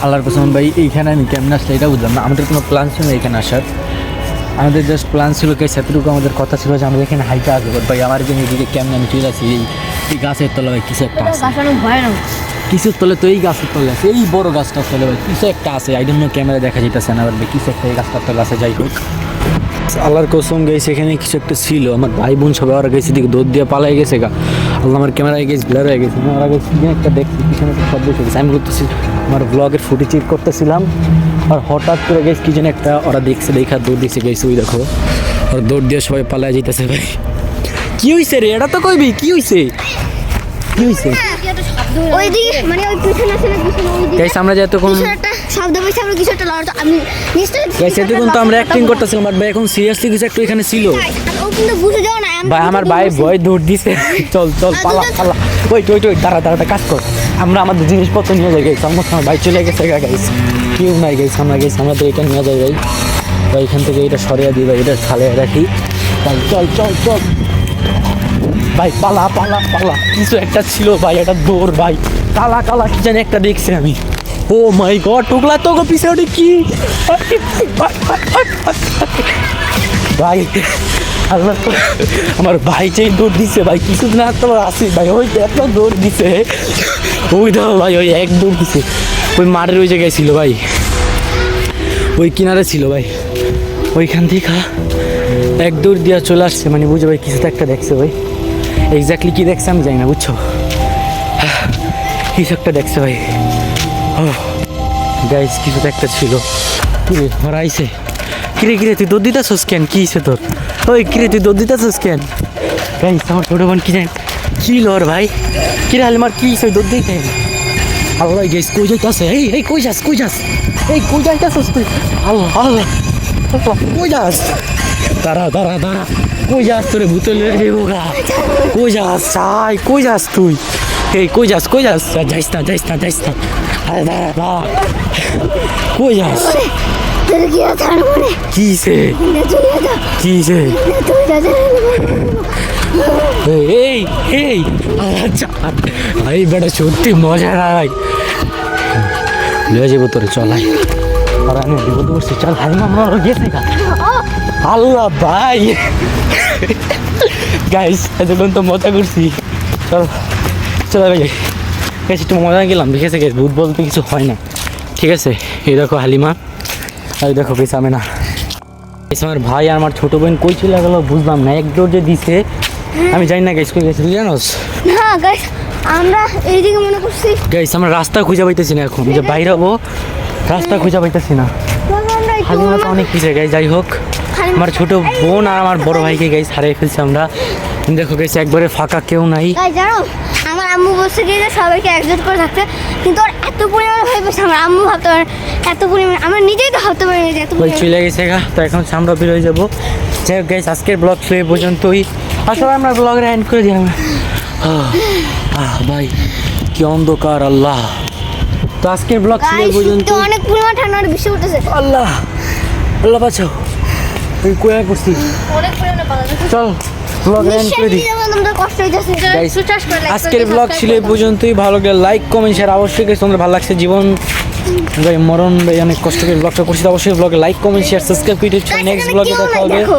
আল্লাহর কসম ভাই এইখানে আমি কেমন আসলে এটা বুঝলাম না, আমাদের কোনো প্ল্যান ছিল না এখানে আসার, আমাদের জাস্ট প্ল্যান ছিল কে সেতটুকু আমাদের কথা ছিল যে আমরা এখানে হাইটে আসবো, ভাই আমার জন্য এদিকে কেমন আমি চলে আসি এই গাছের তলে ভাই কিছু একটা আছে, গাছ অনেক ভয়ানক। কিছুর তলে তো এই গাছের তলে আছে, এই বড় গাছটার তলে ভাই কিছু একটা আছে, আই ডোন্ট নো ক্যামেরা দেখা যেতেছে না ভাই, কিছু একটা এই গাছটার তলে আছে। যাই হোক আল্লাহর কসম গেছে এখানে কিছু একটা ছিল, আমার ভাই বোন সবাই ওরা গেছে দিকে দৌড় দিয়ে পালাই গেছে গা, আল্লাহ আমার ক্যামেরায় গেছে ব্লার হয়ে গেছে, ওরা গেছে একটা দেখছি পিছনে একটা শব্দ শুনেছি, আমি করতেছি আমার ব্লগের ফুটেজ চেক করতেছিলাম, আর হঠাৎ করে গেছে কি যেন একটা ওরা দেখছে, দেখা দৌড় দিচ্ছে গেছে, ওই দেখো আর দৌড় দিয়ে সবাই পালাই যেতেছে ভাই। কি হয়েছে রে, এটা তো কইবি কি হয়েছে, কি হয়েছে ওইদিকে মানে ওই পিছনে আছে না, পিছনে ওইদিকে গাইস আমরা যে এতক্ষণ কিছু একটা শব্দ পেয়েছি, আমরা কিছু একটা লড়াই, আমি নিশ্চয়ই গাইস এতক্ষণ তো আমরা অ্যাক্টিং করতেছিলাম, বাট ভাই এখন সিরিয়াসলি কিছু একটা এখানে ছিল ও কিন্তু বুঝে যাও না ভাই, আমার ভাই ভয় দৌড় দিছে, চল চল পালা পালা, ওইট ওইট ওইট দাঁড়া দাঁড়া কাজ কর, আমরা আমাদের জিনিসপত্র নিয়ে যাই গাইস, আমার ভাই চলে গেছে গাইস, কেউ নাই গাইস, আমরা গাইস আমাদের এটা নিয়ে যাই ভাই, ভাই এখান থেকে এটা সরিয়ে দিই ভাই, এটা খালে রাখি ভাই, চল চল চল ভাই পালা পালা পালা, কিছু একটা ছিল ভাই, এটা দৌড় ভাই, কালা কালা কি জানি একটা দেখছি আমি, ও মাই গড টুকলা তো পিছনে কি ভাই, আল্লাহ তো আমার ভাই যেই দৌড় দিছে ভাই, কিছুদিন আগে তো আসি ভাই, ওই এত দৌড় দিছে, ওই দেখো ভাই ওই এক দৌড় দিছে, ওই মাঠের ওই জায়গায় ছিল ভাই, ওই কিনারে ছিল ভাই, ওইখান থেকে এক দৌড় দিয়া চলে আসছে, মানে বুঝো ভাই কিছু তো একটা দেখছে ভাই, এক্স্যাক্টলি কি দেখছে আমি জানি না বুঝছো, কিছু একটা দেখছে ভাই, ও গাইস কিছু তো একটা ছিল, কিরে ওরা আইছে, কিরে কিরে তুই দৌড় দিতেছস কেন, কি হয়েছে তোর, ওই কিরে তুই দৌড় দিতেছস কেন, গাইস আমার ছোটো বোন কি জানি কি লর ভাই, কিরে হালিমার কি হয়েছে দৌড় দিতে, আল্লাহ গাইস কই যাইতাছে, এই এই কই যাস কই যাস, এই কই যাইতাছস তুই, আল্লাহ আল্লাহ কই যাস, দাঁড়া দাঁড়া দাঁড়া, কই যাস তোরে ভূতলে রেবো গা, কই যাস চাই, কই যাস তুই, এই কই যাস যাইস না যাইস না যাইস না, আরে দাঁড়া দাঁড়া, কই যাস, তোর কি আছে আর মনে কিসে না চলে যা, কিসে, তুই যা এই এই আচ্ছা এই বেটা সত্যি মজা ভাই, লয়ে যাবো তোরে চলাই, আর আমি বিপদ করছি, চল হাই মামা গেছে গা, আল্লাহ ভাই গাইস এতক্ষণ তো মজা করছি, চল চলো ভাই গাইস একটু মজা গেলাম, ঠিক আছে গাইস ভূত বলতে কিছু হয় না, ঠিক আছে, এই দেখো হালিমা, আর এই দেখো বেশ আমি না, আমার ভাই আর আমার ছোটো বোন কই চলে গেলো বুঝলাম না, এক দৌড় যে দিছে আমি জানি না গাইস কই গেছে, তুই জানোস না গাইস আমরা এইদিকে মনে করছি, গাইস আমরা রাস্তা খুঁজে পাইতেছি না, এখন যে বাইরে হবো রাস্তা খুঁজে পাইতেছি না, আমরা একটু হালিমা তো অনেক কিছু গাইস, যাই হোক আমার ছোট বোন আর আমার বড় ভাইকে গাইস হারিয়ে ফেলছি আমরা, দেখো গাইস একবারে ফাঁকা কেউ নাই, গাইস জানো আমার আম্মু বলছে কি যে সবাইকে একজোট করে থাকতে, কিন্তু ওর এত পরিমাণে ভয় পেয়েছে, আমার আম্মু ভাবতে পারে এত পরিমাণে, আমরা নিজেই তো ভাবতে পারি যে এত ওই পরিমাণে। চলে গেছে গা, তো এখন আমরা বের হয়ে যাবো, যাই হোক গাইস আজকের ব্লগ ছিল এই পর্যন্তই, আসলে আমরা ব্লগের এন্ড করে দিলাম, ভাই কি অন্ধকার আল্লাহ, তো আজকের ব্লগ ছিল এই গাইস পর্যন্ত, তো অনেক পরিমাণে ঠান্ডা আর বৃষ্টি উঠতেছে, আল্লাহ আল্লাহ বাঁচাও, ওই কোয়া করছি, অনেক পরিমাণে পালা যাচ্ছে। চল ব্লগ এন্ড করে দিই, আমাদের কষ্ট হইতেছে Guys, সুচাস করে like আজকের করে ব্লগ subscribe ছিল এই করবেন। পর্যন্তই, ভালো লাগলে লাইক কমেন্ট শেয়ার অবশ্যই কিছু তোমাদের ভালো লাগছে, জীবন ভাই মরণ ভাই অনেক কষ্ট করে ব্লগটা করছি, তো অবশ্যই ব্লগে লাইক কমেন্ট শেয়ার সাবস্ক্রাইব করে দিচ্ছি, নেক্সট ব্লগে দেখা হবে, দেখো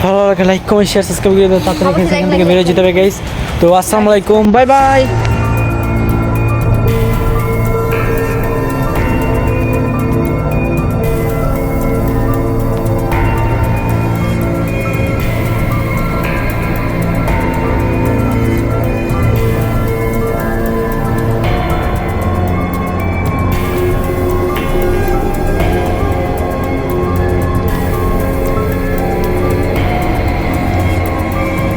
ভালো লাগে লাইক কমেন্ট শেয়ার সাবস্ক্রাইব করে দাও, তাড়াতাড়ি এখান থেকে বেরিয়ে যেতে হবে গাইস, তো আসসালামু আলাইকুম বাই বাই।